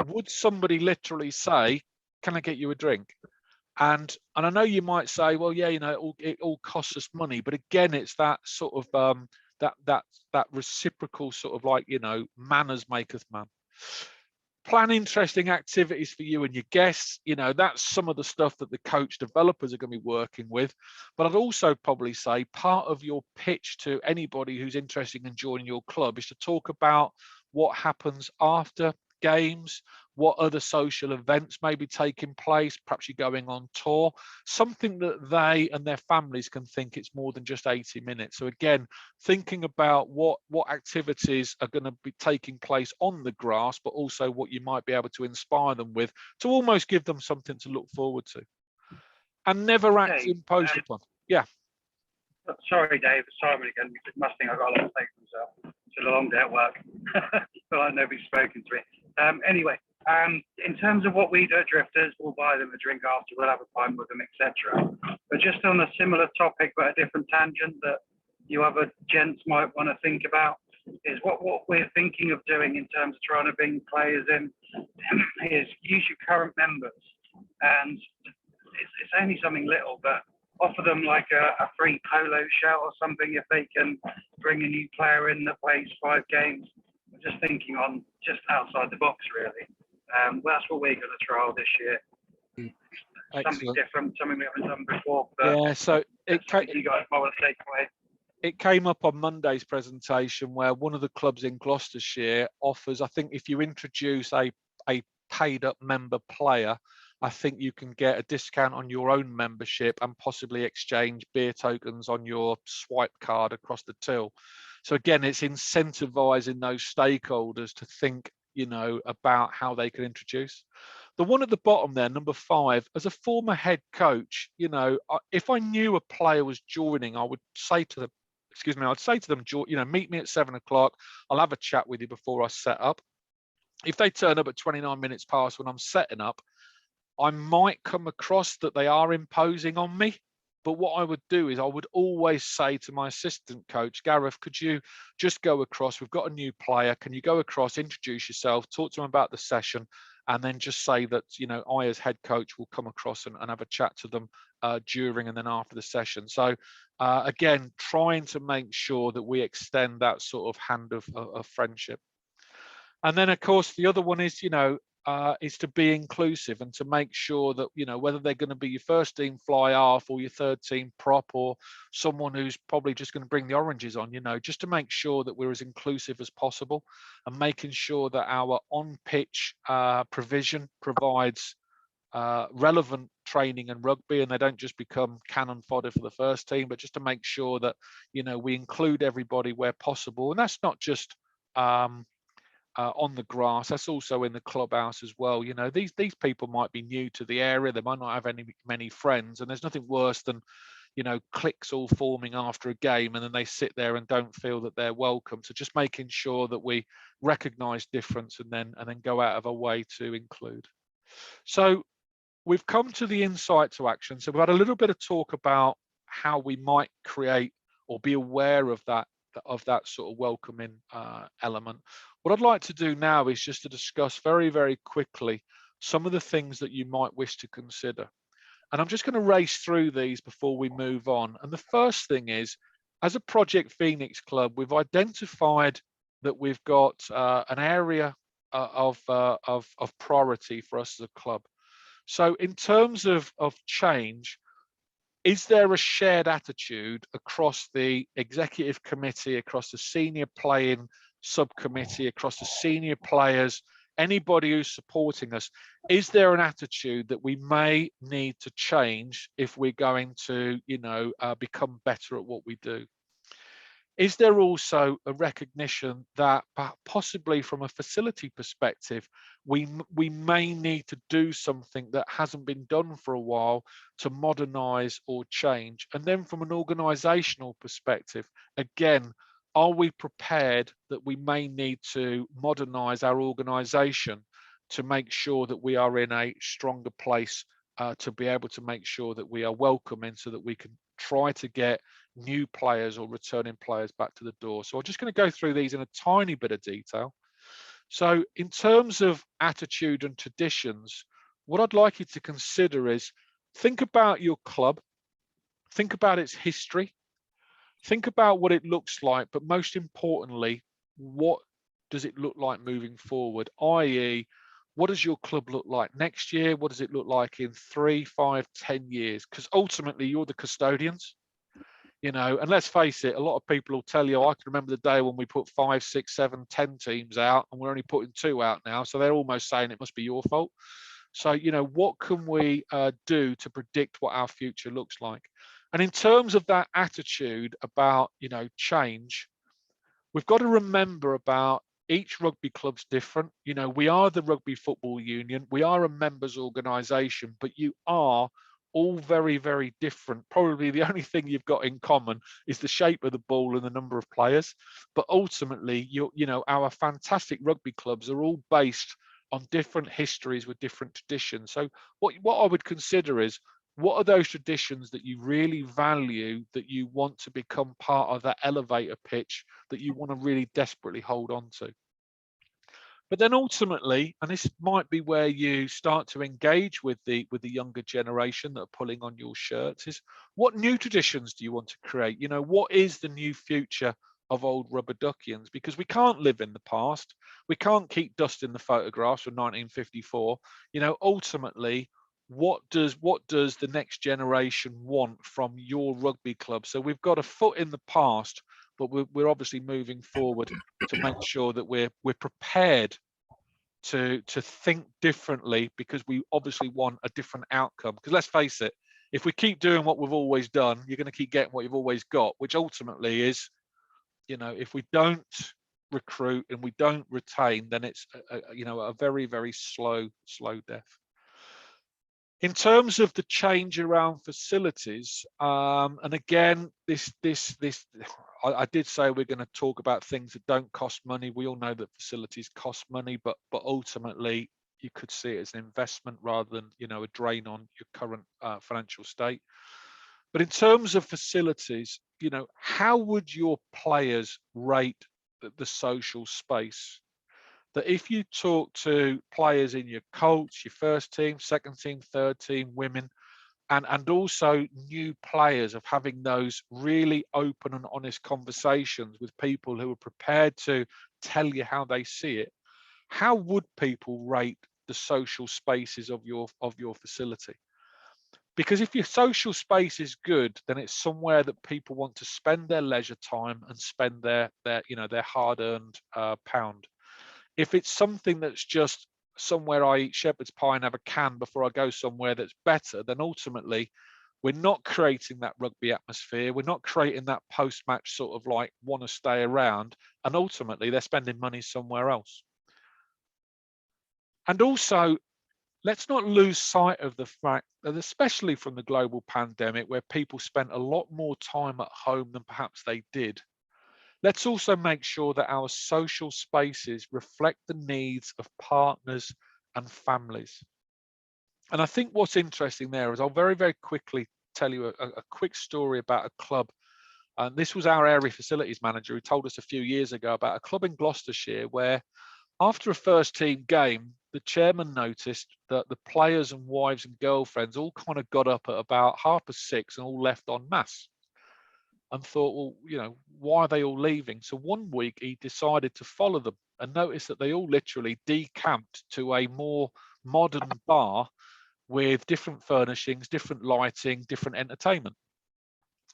would somebody literally say, can I get you a drink? And I know you might say, well, yeah, it all costs us money. But again, it's that sort of that reciprocal sort of manners maketh man. Plan interesting activities for you and your guests. That's some of the stuff that the coach developers are going to be working with. But I'd also probably say part of your pitch to anybody who's interested in joining your club is to talk about what happens after games, what other social events may be taking place. Perhaps you're going on tour, something that they and their families can think it's more than just 80 minutes. So again, thinking about what activities are going to be taking place on the grass, but also what you might be able to inspire them with to almost give them something to look forward to. And never act imposed upon. Yeah. Sorry, Dave. Simon again. You must think I've got a lot to say for myself. It's a long day at work. But like nobody's spoken to me. Anyway, in terms of what we do at Drifters, we'll buy them a drink after, we'll have a pint with them, etc. But just on a similar topic, but a different tangent that you other gents might want to think about is what we're thinking of doing in terms of trying to bring players in is use your current members. And it's only something little, but offer them like a free polo shirt or something if they can bring a new player in that plays 5 games. We're just thinking on just outside the box, really. Well, that's what we're going to trial this year. Something different, something we haven't done before. But yeah, so you guys might want to take away. It came up on Monday's presentation where one of the clubs in Gloucestershire offers, I think if you introduce a paid up member player, I think you can get a discount on your own membership and possibly exchange beer tokens on your swipe card across the till. So again, it's incentivizing those stakeholders to think, you know, about how they can introduce. The one at the bottom there, number 5, as a former head coach, you know, if I knew a player was joining, I would say to them, I'd say to them, you know, meet me at 7 o'clock. I'll have a chat with you before I set up. If they turn up at 29 minutes past when I'm setting up, I might come across that they are imposing on me. But what I would do is I would always say to my assistant coach, Gareth, could you just go across? We've got a new player. Can you go across, introduce yourself, talk to them about the session, and then just say that, you know, I as head coach will come across and have a chat to them during and then after the session. So again, trying to make sure that we extend that sort of hand of friendship. And then, of course, the other one is, you know, is to be inclusive and to make sure that, you know, whether they're going to be your first team fly half or your third team prop or someone who's probably just going to bring the oranges on, you know, just to make sure that we're as inclusive as possible and making sure that our on-pitch provision provides relevant training and rugby, and they don't just become cannon fodder for the first team, but just to make sure that, you know, we include everybody where possible. And that's not just on the grass, that's also in the clubhouse as well. You know, these people might be new to the area, they might not have many friends, and there's nothing worse than, you know, cliques all forming after a game and then they sit there and don't feel that they're welcome. So just making sure that we recognize difference and then go out of our way to include. So we've come to the insight to action. So we've had a little bit of talk about how we might create or be aware of that sort of welcoming element. What I'd like to do now is just to discuss very, very quickly some of the things that you might wish to consider. And I'm just going to race through these before we move on. And the first thing is, as a Project Phoenix Club, we've identified that we've got an area of priority for us as a club. So in terms of change, is there a shared attitude across the executive committee, across the senior playing subcommittee, across the senior players, anybody who's supporting us? Is there an attitude that we may need to change if we're going to, you know, become better at what we do? Is there also a recognition that possibly from a facility perspective, we may need to do something that hasn't been done for a while to modernize or change? And then from an organizational perspective, again, are we prepared that we may need to modernize our organization to make sure that we are in a stronger place to be able to make sure that we are welcoming so that we can try to get new players or returning players back to the door? So I'm just going to go through these in a tiny bit of detail. So in terms of attitude and traditions, what I'd like you to consider is think about your club, think about its history, think about what it looks like, but most importantly, what does it look like moving forward? i.e., what does your club look like next year? What does it look like in 3, 5, 10 years? Because ultimately you're the custodians, you know, and let's face it, a lot of people will tell you, I can remember the day when we put 5, 6, 7, 10 teams out and we're only putting 2 out now. So they're almost saying it must be your fault. So, you know, what can we do to predict what our future looks like? And in terms of that attitude about, you know, change, we've got to remember about each rugby club's different. You know, we are the Rugby Football Union. We are a members organisation, but you are all very, very different. Probably the only thing you've got in common is the shape of the ball and the number of players. But ultimately, you know, our fantastic rugby clubs are all based on different histories with different traditions. So what I would consider is, what are those traditions that you really value, that you want to become part of that elevator pitch, that you want to really desperately hold on to? But then ultimately, and this might be where you start to engage with the younger generation that are pulling on your shirts, is what new traditions do you want to create? You know, what is the new future of old Rubber Duckians? Because we can't live in the past. We can't keep dusting the photographs from 1954. You know, ultimately, what does the next generation want from your rugby club? So we've got a foot in the past, but we're obviously moving forward to make sure that we're prepared to think differently, because we obviously want a different outcome. Because let's face it, if we keep doing what we've always done, you're going to keep getting what you've always got, which ultimately is, if we don't recruit and we don't retain, then it's a very, very slow death. In terms of the change around facilities, and again, I did say we're going to talk about things that don't cost money. We all know that facilities cost money, but ultimately you could see it as an investment rather than a drain on your current financial state. But in terms of facilities, how would your players rate the social space? That if you talk to players in your Colts, your first team, second team, third team, women, and also new players, of having those really open and honest conversations with people who are prepared to tell you how they see it, how would people rate the social spaces of your facility? Because if your social space is good, then it's somewhere that people want to spend their leisure time and spend their hard-earned pound. If it's something that's just somewhere I eat shepherd's pie and have a can before I go somewhere that's better, then ultimately we're not creating that rugby atmosphere. We're not creating that post-match sort of like want to stay around, and ultimately they're spending money somewhere else. And also, let's not lose sight of the fact that, especially from the global pandemic, where people spent a lot more time at home than perhaps they did, let's also make sure that our social spaces reflect the needs of partners and families. And I think what's interesting there is, I'll very, very quickly tell you a quick story about a club. And this was our area facilities manager who told us a few years ago about a club in Gloucestershire where, after a first team game, the chairman noticed that the players and wives and girlfriends all kind of got up at about 6:30 and all left en masse. And thought, well, why are they all leaving? So one week he decided to follow them and noticed that they all literally decamped to a more modern bar with different furnishings, different lighting, different entertainment.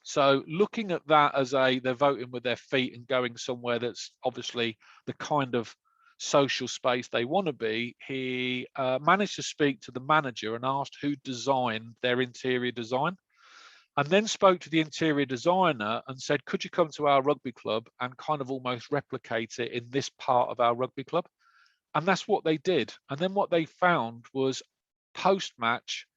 So looking at that as they're voting with their feet and going somewhere that's obviously the kind of social space they want to be, he managed to speak to the manager and asked who designed their interior design. And then spoke to the interior designer and said, could you come to our rugby club and kind of almost replicate it in this part of our rugby club? And that's what they did. And then what they found was, post-match,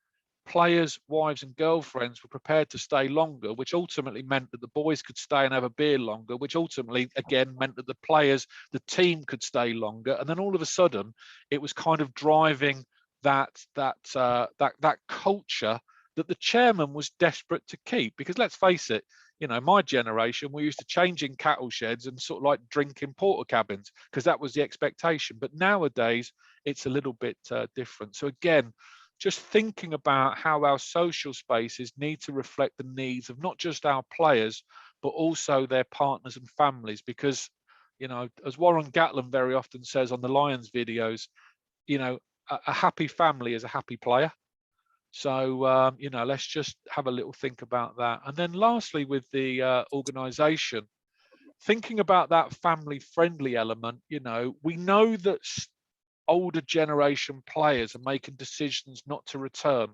players, wives and girlfriends were prepared to stay longer, which ultimately meant that the boys could stay and have a beer longer, which ultimately again meant that the players, the team, could stay longer. And then all of a sudden it was kind of driving that culture that the chairman was desperate to keep. Because let's face it, my generation, we used to change in cattle sheds and sort of like drink in porter cabins because that was the expectation. But nowadays it's a little bit different. So again, just thinking about how our social spaces need to reflect the needs of not just our players, but also their partners and families. Because, as Warren Gatland very often says on the Lions videos, a happy family is a happy player. So, let's just have a little think about that. And then lastly, with the organization, thinking about that family friendly element, we know that older generation players are making decisions not to return.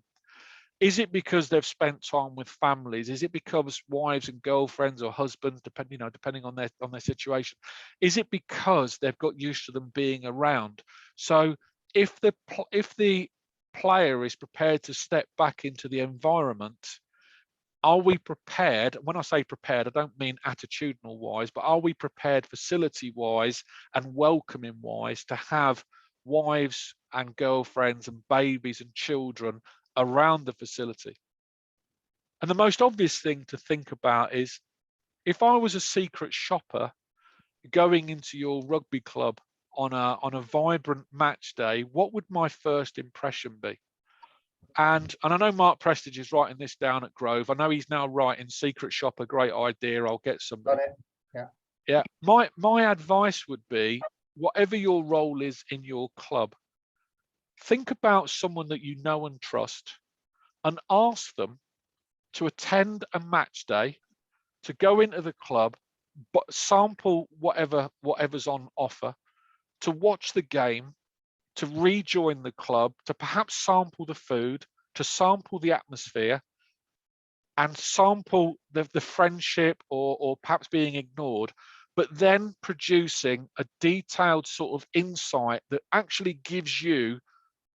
Is it because they've spent time with families? Is it because wives and girlfriends or husbands, depending on their situation? Is it because they've got used to them being around? So if the player is prepared to step back into the environment, are we prepared? When I say prepared, I don't mean attitudinal wise, but are we prepared facility wise and welcoming wise to have wives and girlfriends and babies and children around the facility? And the most obvious thing to think about is, if I was a secret shopper going into your rugby club on a vibrant match day, what would my first impression be? And I know Mark Prestige is writing this down at Grove. I know he's now writing Secret Shopper, great idea, I'll get somebody. Yeah. My advice would be, whatever your role is in your club, think about someone that you know and trust and ask them to attend a match day, to go into the club, but sample whatever's on offer, to watch the game, to rejoin the club, to perhaps sample the food, to sample the atmosphere, and sample the friendship or perhaps being ignored, but then producing a detailed sort of insight that actually gives you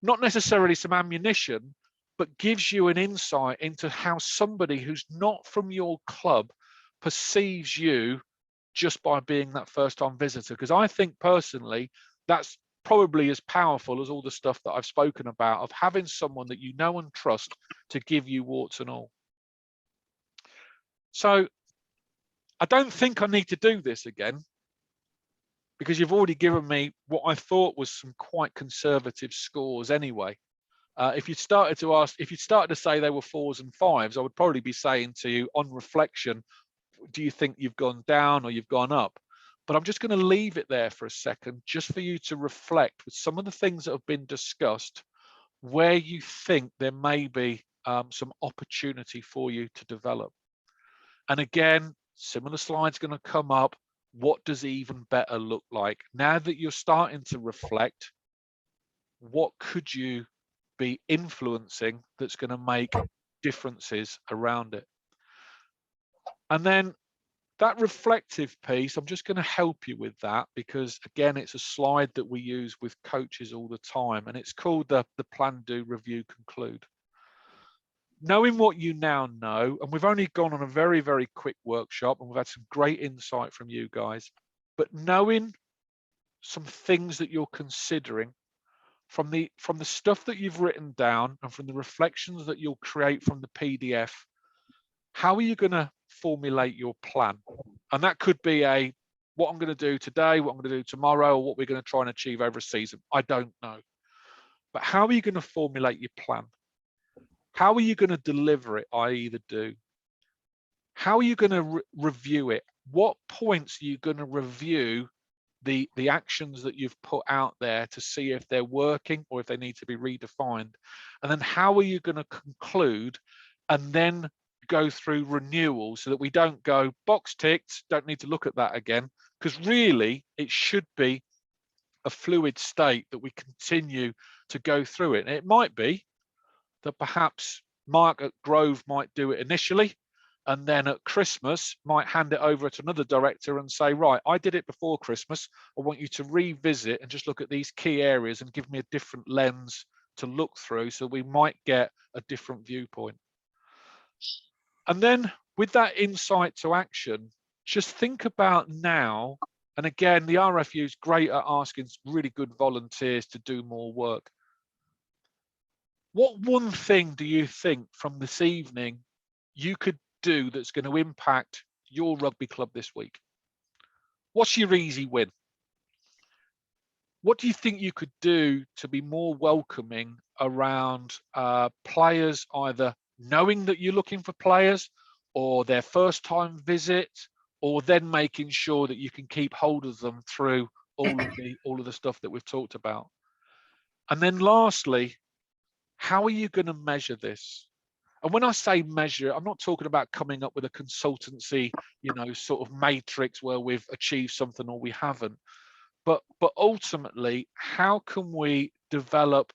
not necessarily some ammunition, but gives you an insight into how somebody who's not from your club perceives you just by being that first-time visitor. Because I think personally, that's probably as powerful as all the stuff that I've spoken about, of having someone that you know and trust to give you warts and all. So I don't think I need to do this again, because you've already given me what I thought was some quite conservative scores anyway. If you started to say they were 4s and 5s, I would probably be saying to you, on reflection, do you think you've gone down or you've gone up? But I'm just going to leave it there for a second, just for you to reflect with some of the things that have been discussed, where you think there may be some opportunity for you to develop. And again, similar slides going to come up. What does even better look like? Now that you're starting to reflect, what could you be influencing that's going to make differences around it? And then that reflective piece, I'm just going to help you with that, because again, it's a slide that we use with coaches all the time, and it's called the plan, do, review, conclude. Knowing what you now know, and we've only gone on a very, very quick workshop and we've had some great insight from you guys, but knowing some things that you're considering from the stuff that you've written down and from the reflections that you'll create from the PDF, how are you going to formulate your plan? And that could be what I'm going to do today, what I'm going to do tomorrow, or what we're going to try and achieve over a season. I don't know. But how are you going to formulate your plan? How are you going to deliver it, i.e. the do? How are you going to review it? What points are you going to review the actions that you've put out there to see if they're working or if they need to be redefined? And then how are you going to conclude and then go through renewal, so that we don't go box ticked, don't need to look at that again? Because really it should be a fluid state that we continue to go through it. And it might be that perhaps Mark at Grove might do it initially, and then at Christmas might hand it over to another director and say, right, I did it before Christmas, I want you to revisit and just look at these key areas and give me a different lens to look through, so we might get a different viewpoint. And then with that insight to action, just think about now, and again, the RFU is great at asking really good volunteers to do more work. What one thing do you think from this evening you could do that's going to impact your rugby club this week? What's your easy win? What do you think you could do to be more welcoming around players, either knowing that you're looking for players, or their first time visit, or then making sure that you can keep hold of them through all of the stuff that we've talked about? And then lastly, how are you going to measure this? And when I say measure, I'm not talking about coming up with a consultancy, sort of matrix where we've achieved something or we haven't. But ultimately, how can we develop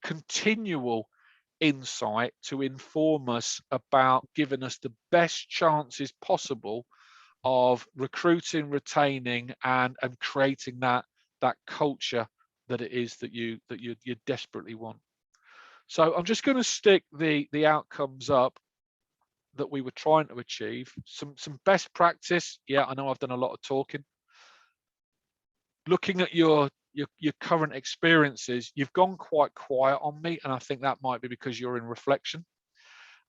continual insight to inform us about giving us the best chances possible of recruiting, retaining, and creating that culture that it is that you desperately want? So I'm just going to stick the outcomes up that we were trying to achieve. Some best practice. Yeah, I know I've done a lot of talking. Looking at your current experiences, you've gone quite quiet on me, and I think that might be because you're in reflection.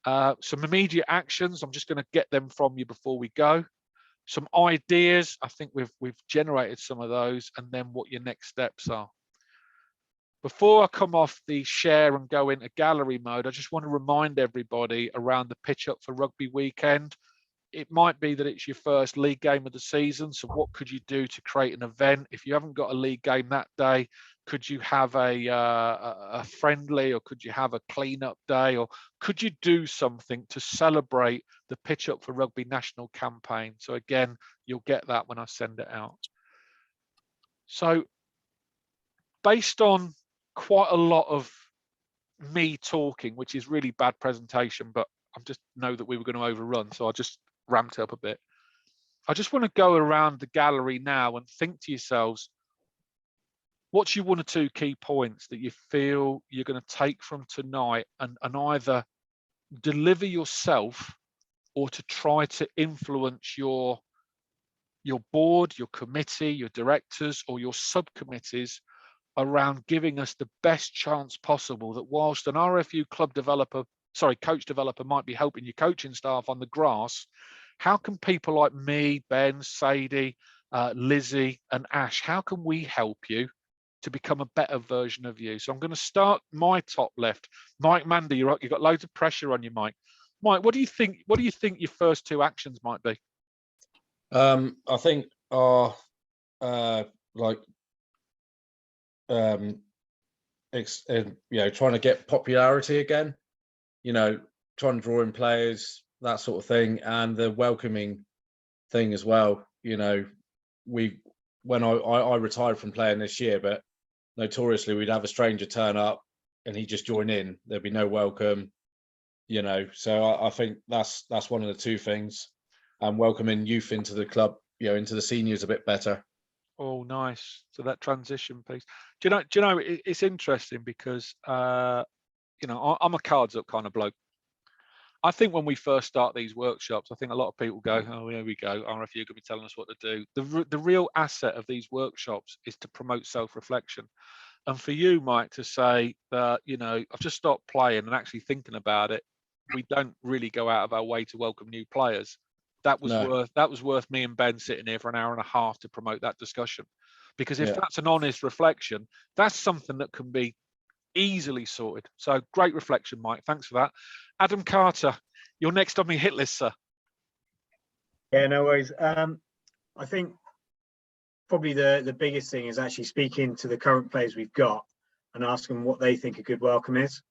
Some immediate actions, I'm just going to get them from you before we go. Some ideas, I think we've generated some of those, and then what your next steps are. Before I come off the share and go into gallery mode, I just want to remind everybody around the Pitch Up for Rugby weekend. It might be that it's your first league game of the season, so what could you do to create an event? If you haven't got a league game that day, could you have a friendly, or could you have a clean-up day, or could you do something to celebrate the Pitch Up for Rugby national campaign? So again, you'll get that when I send it out. So based on quite a lot of me talking, which is really bad presentation, but I just know that we were going to overrun, so I just ramped up a bit. I just want to go around the gallery now and think to yourselves, what's your 1 or 2 key points that you feel you're going to take from tonight and either deliver yourself or to try to influence your board, your committee, your directors, or your subcommittees around giving us the best chance possible that whilst an RFU coach developer might be helping your coaching staff on the grass, how can people like me, Ben, Sadie, Lizzie and Ash, how can we help you to become a better version of you? So I'm going to start my top left. Mike Mandy, you've got loads of pressure on you, Mike. Mike, what do you think your first 2 actions might be? I think are trying to get popularity again, trying to draw in players, that sort of thing, and the welcoming thing as well. When I retired from playing this year, but notoriously we'd have a stranger turn up and he'd just join in. There'd be no welcome, so I think that's one of the 2 things, and welcoming youth into the club, into the seniors a bit better. Oh, nice. So that transition piece. Do you know? It's interesting because I'm a cards up kind of bloke. I think when we first start these workshops, I think a lot of people go, "Oh, here we go. RFU could be telling us what to do." The real asset of these workshops is to promote self-reflection, and for you, Mike, to say that I've just stopped playing and actually thinking about it. We don't really go out of our way to welcome new players. That was worth me and Ben sitting here for an hour and a half to promote that discussion, because if that's an honest reflection, that's something that can be easily sorted. So great reflection, Mike. Thanks for that. Adam Carter, you're next on my hit list, sir. Yeah, no worries. I think probably the biggest thing is actually speaking to the current players we've got and asking them what they think a good welcome is.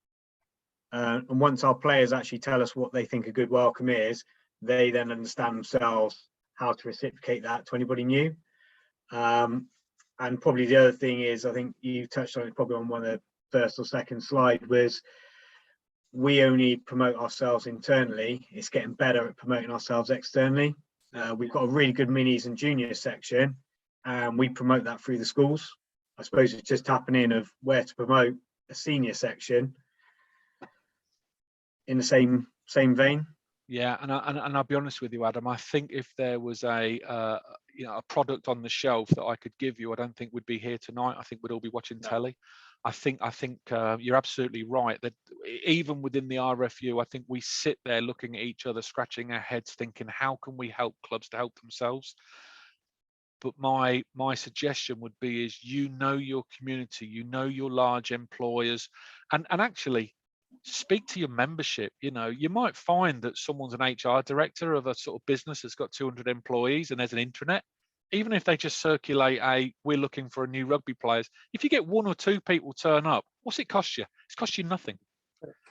And once our players actually tell us what they think a good welcome is, they then understand themselves how to reciprocate that to anybody new. And probably the other thing is, I think you touched on it probably on one of the first or second slide, was we only promote ourselves internally. It's getting better at promoting ourselves externally. We've got a really good minis and juniors section, and we promote that through the schools. I suppose it's just happening of where to promote a senior section in the same vein. Yeah, and I'll be honest with you, Adam. I think if there was a product on the shelf that I could give you, I don't think we'd be here tonight. I think we'd all be watching telly. I think you're absolutely right that even within the RFU, I think we sit there looking at each other, scratching our heads, thinking, how can we help clubs to help themselves? But my suggestion would be is your community, your large employers, and actually speak to your membership. You might find that someone's an HR director of a sort of business that's got 200 employees and there's an intranet. Even if they just circulate we're looking for a new rugby players, if you get 1 or 2 people turn up, what's it cost you? It's cost you nothing.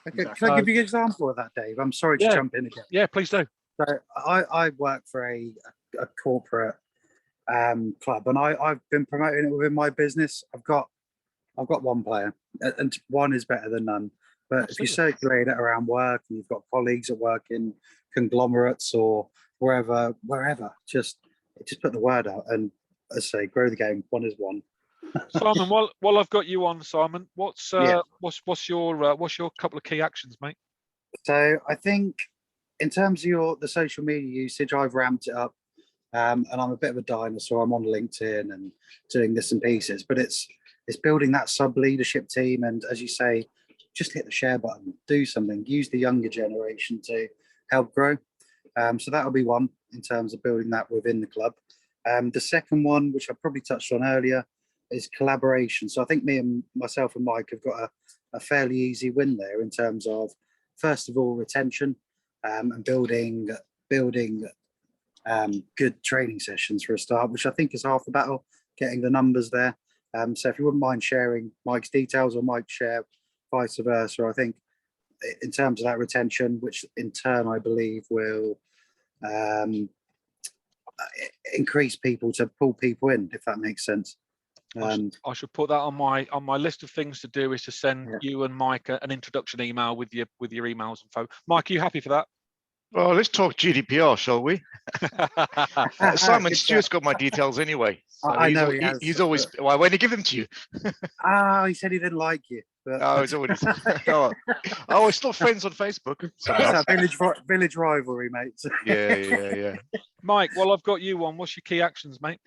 Okay, can I give you an example of that, Dave? I'm sorry to jump in again. Yeah, please do. So I work for a corporate club, and I've been promoting it within my business. I've got 1 player, and 1 is better than none. But Absolutely. If you circulate it around work, and you've got colleagues that work in conglomerates or wherever, just put the word out, and as I say, grow the game. 1 is 1. Simon, while I've got you on, Simon, what's your couple of key actions, mate? So I think in terms of the social media usage, I've ramped it up, and I'm a bit of a dinosaur. I'm on LinkedIn and doing this and pieces, but it's building that sub leadership team, and as you say, just hit the share button, do something, use the younger generation to help grow. So that'll be 1 in terms of building that within the club. The second one, which I probably touched on earlier, is collaboration. So I think myself and Mike have got a fairly easy win there in terms of, first of all, retention, and building good training sessions for a start, which I think is half the battle, getting the numbers there. So if you wouldn't mind sharing Mike's details, or Mike share vice versa, I think in terms of that retention, which in turn I believe will increase people to pull people in, if that makes sense. I should put that on my list of things to do, is to send Yeah. you and Mike an introduction email with your emails and phone. Mike, are you happy for that? Well, let's talk GDPR, shall we? Simon Good Stewart's stuff. got my details anyway. So I he's know al- he he- has, He's always. Why didn't he give them to you? He said he didn't like you. But Oh, he's always. Oh, we're still friends on Facebook. So it's a village rivalry, mate. yeah. Mike, while I've got you on, what's your key actions, mate?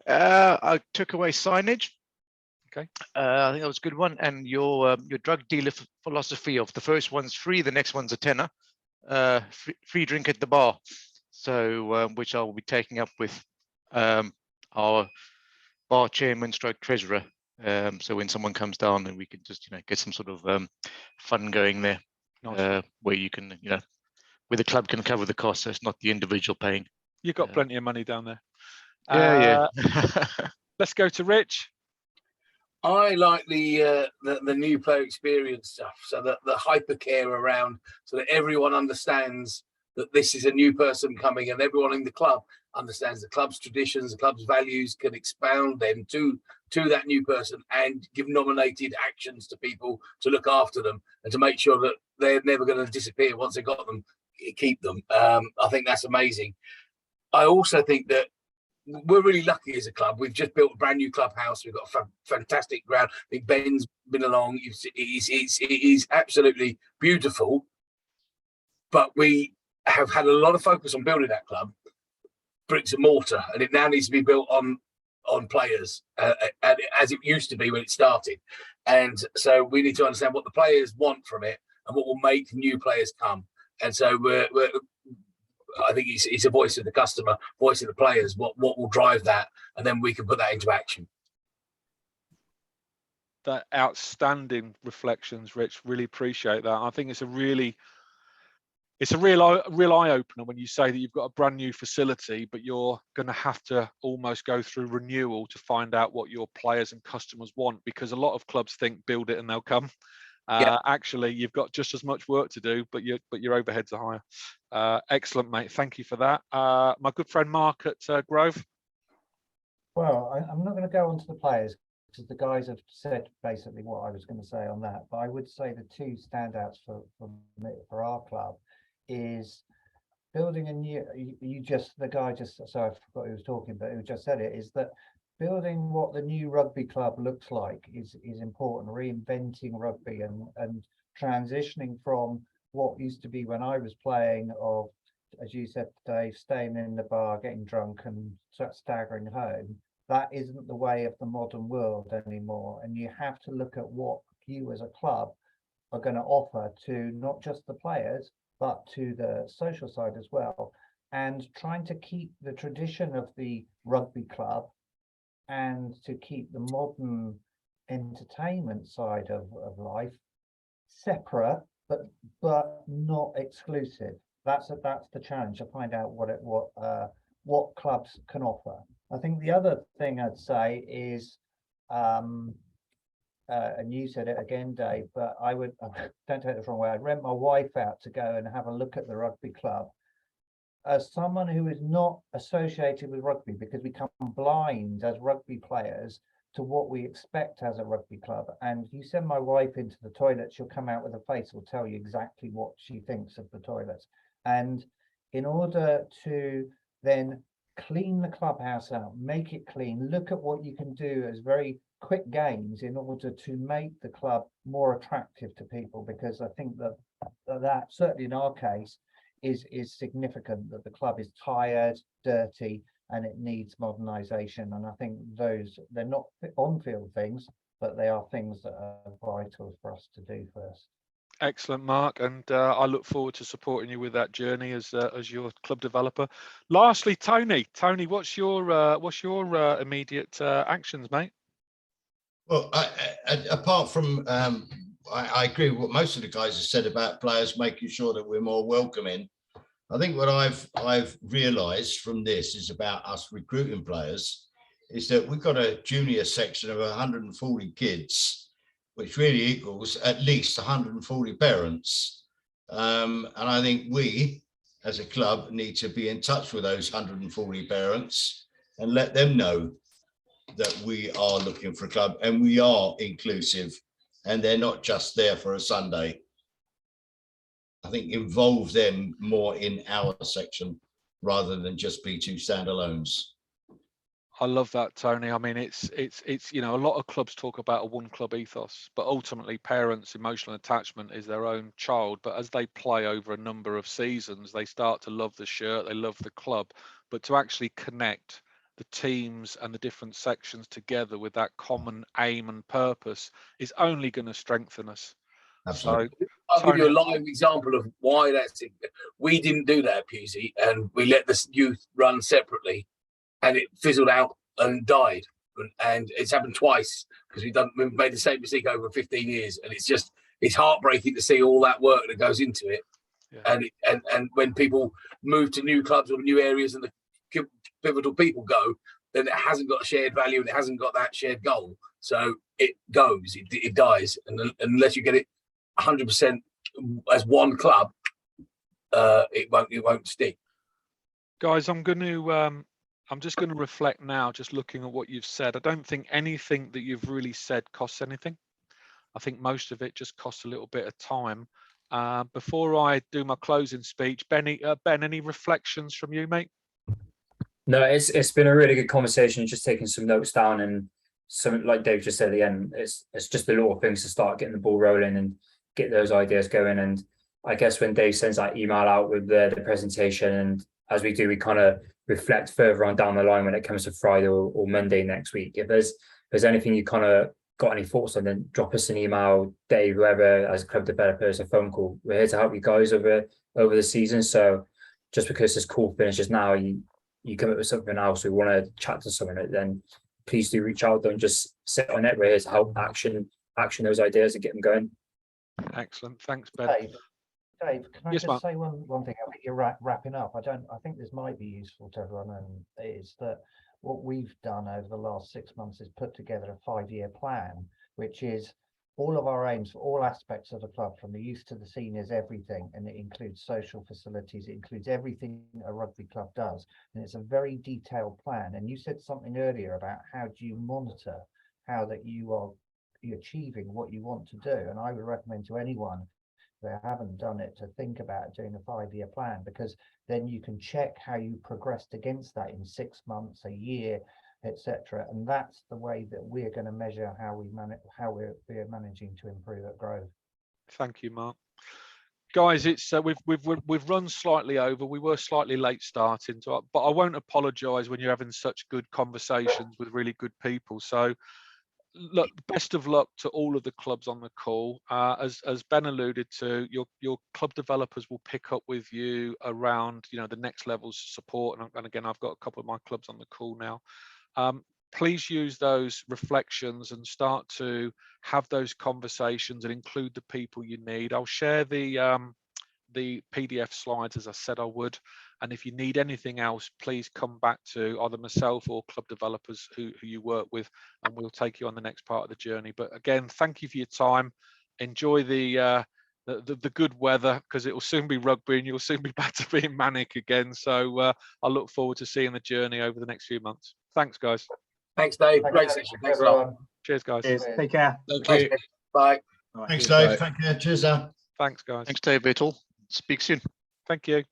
I took away signage. Okay. I think that was a good one. And your drug dealer philosophy of the first one's free, the next one's a tenner. Free drink at the bar. So which I will be taking up with our bar chairman stroke treasurer. So when someone comes down, and we can just get some sort of fun going there. Nice. Where you can where the club can cover the cost, so it's not the individual paying. You've got plenty of money down there. Yeah. Let's go to Rich. I like the new player experience stuff, so that the hypercare around, so that everyone understands that this is a new person coming, and everyone in the club understands the club's traditions, the club's values, can expound them to that new person and give nominated actions to people to look after them and to make sure that they're never going to disappear once they got them, keep them. I think that's amazing. I also think that we're really lucky as a club. We've just built a brand new clubhouse. We've got a fantastic ground. I think Ben's been along. It is absolutely beautiful. But we have had a lot of focus on building that club, bricks and mortar, and it now needs to be built on players, as it used to be when it started. And so we need to understand what the players want from it and what will make new players come. And so I think it's a voice of the customer, voice of the players, what will drive that, and then we can put that into action. That outstanding reflections, Rich. Really appreciate that. I think it's a real eye opener when you say that you've got a brand new facility, but you're going to have to almost go through renewal to find out what your players and customers want, because a lot of clubs think build it and they'll come. Actually, you've got just as much work to do, but your overheads are higher. Excellent, mate. Thank you for that. My good friend Mark at Grove. Well, I'm not going to go on to the players because the guys have said basically what I was going to say on that. But I would say the two standouts for our club is building a new. The guy just sorry, I forgot who was talking, but who just said it, is that building what the new rugby club looks like is important. Reinventing rugby and transitioning from what used to be when I was playing, of, as you said, Dave, staying in the bar, getting drunk and staggering home. That isn't the way of the modern world anymore. And you have to look at what you as a club are going to offer to not just the players, but to the social side as well. And trying to keep the tradition of the rugby club and to keep the modern entertainment side of life separate, but not exclusive. That's the challenge, to find out what clubs can offer. I think the other thing I'd say is, and you said it again, Dave, but I would, don't take this wrong way, I'd rent my wife out to go and have a look at the rugby club. As someone who is not associated with rugby, because we come blind as rugby players to what we expect as a rugby club. And if you send my wife into the toilet, she'll come out with a face, will tell you exactly what she thinks of the toilets. And in order to then clean the clubhouse out, make it clean, look at what you can do as very quick gains in order to make the club more attractive to people, because I think that certainly in our case is significant, that the club is tired, dirty, and it needs modernization. And I think they're not on-field things, but they are things that are vital for us to do first. Excellent, Mark, and I look forward to supporting you with that journey as your club developer. Lastly, Tony, what's your immediate actions, mate? Well, apart from I agree with what most of the guys have said about players, making sure that we're more welcoming. I think what I've realised from this is about us recruiting players is that we've got a junior section of 140 kids, which really equals at least 140 parents. And I think we, as a club, need to be in touch with those 140 parents and let them know that we are looking for a club and we are inclusive, and they're not just there for a Sunday. I think involve them more in our section rather than just be two standalones. I love that, Tony. I mean, it's you know, a lot of clubs talk about a one club ethos, but ultimately parents' emotional attachment is their own child. But as they play over a number of seasons, they start to love the shirt, they love the club. But to actually connect the teams and the different sections together with that common aim and purpose is only going to strengthen us. Absolutely. So, I'll give you a Tony- live example of why that's it. We didn't do that at Pusey, and we let the youth run separately, and it fizzled out and died. And it's happened twice because we've made the same mistake over 15 years, and it's heartbreaking to see all that work that goes into it. Yeah. And when people move to new clubs or new areas and the pivotal people go, then it hasn't got a shared value and it hasn't got that shared goal. So it goes, it dies, and unless you get it 100% as one club, it won't stick. Guys, I'm just going to reflect now, just looking at what you've said. I don't think anything that you've really said costs anything. I think most of it just costs a little bit of time. Before I do my closing speech, Ben, any reflections from you, mate? No, it's been a really good conversation. Just taking some notes down, and something like Dave just said at the end, it's just the little things to start getting the ball rolling and get those ideas going. And I guess when Dave sends that email out with the presentation, and as we do, we kind of reflect further on down the line when it comes to Friday or Monday next week. If there's anything you kind of got any thoughts on, then drop us an email, Dave, whoever, as a club developer, as a phone call. We're here to help you guys over the season. So just because this call finishes now, you come up with something else, we want to chat to someone, then please do reach out. Don't just sit on it. We're here to help action those ideas and get them going. Excellent. Thanks, Ben. Dave, can I Yes, just Mark. say one thing? I think you're wrapping up. I think this might be useful to everyone, and is that what we've done over the last 6 months is put together a 5-year plan, which is all of our aims for all aspects of the club, from the youth to the seniors, everything, and it includes social facilities, it includes everything a rugby club does, and it's a very detailed plan. And you said something earlier about how do you monitor how that you're achieving what you want to do, and I would recommend to anyone they haven't done it to think about doing a 5-year plan, because then you can check how you progressed against that in 6 months, a year, etc. And that's the way that we're going to measure how we manage, how we're managing to improve at growth. Thank you, Mark. Guys, it's we've run slightly over. We were slightly late starting, but I won't apologise when you're having such good conversations with really good people. So, look, best of luck to all of the clubs on the call. As Ben alluded to, your club developers will pick up with you around, you know, the next levels of support. And again, I've got a couple of my clubs on the call now. Please use those reflections and start to have those conversations and include the people you need. I'll share the PDF slides as I said I would. And if you need anything else, please come back to either myself or club developers who you work with, and we'll take you on the next part of the journey. But again, thank you for your time. Enjoy the good weather, because it will soon be rugby and you'll soon be back to being manic again. So I look forward to seeing the journey over the next few months. Thanks, guys. Thanks, Dave. Great session. Thanks a lot. Cheers, guys. Cheers. Take care. Thanks, Dave. Bye. Thanks, Dave. Thank you. Cheers, Al. Thanks, guys. Thanks, Dave Biddle. Speak soon. Thank you.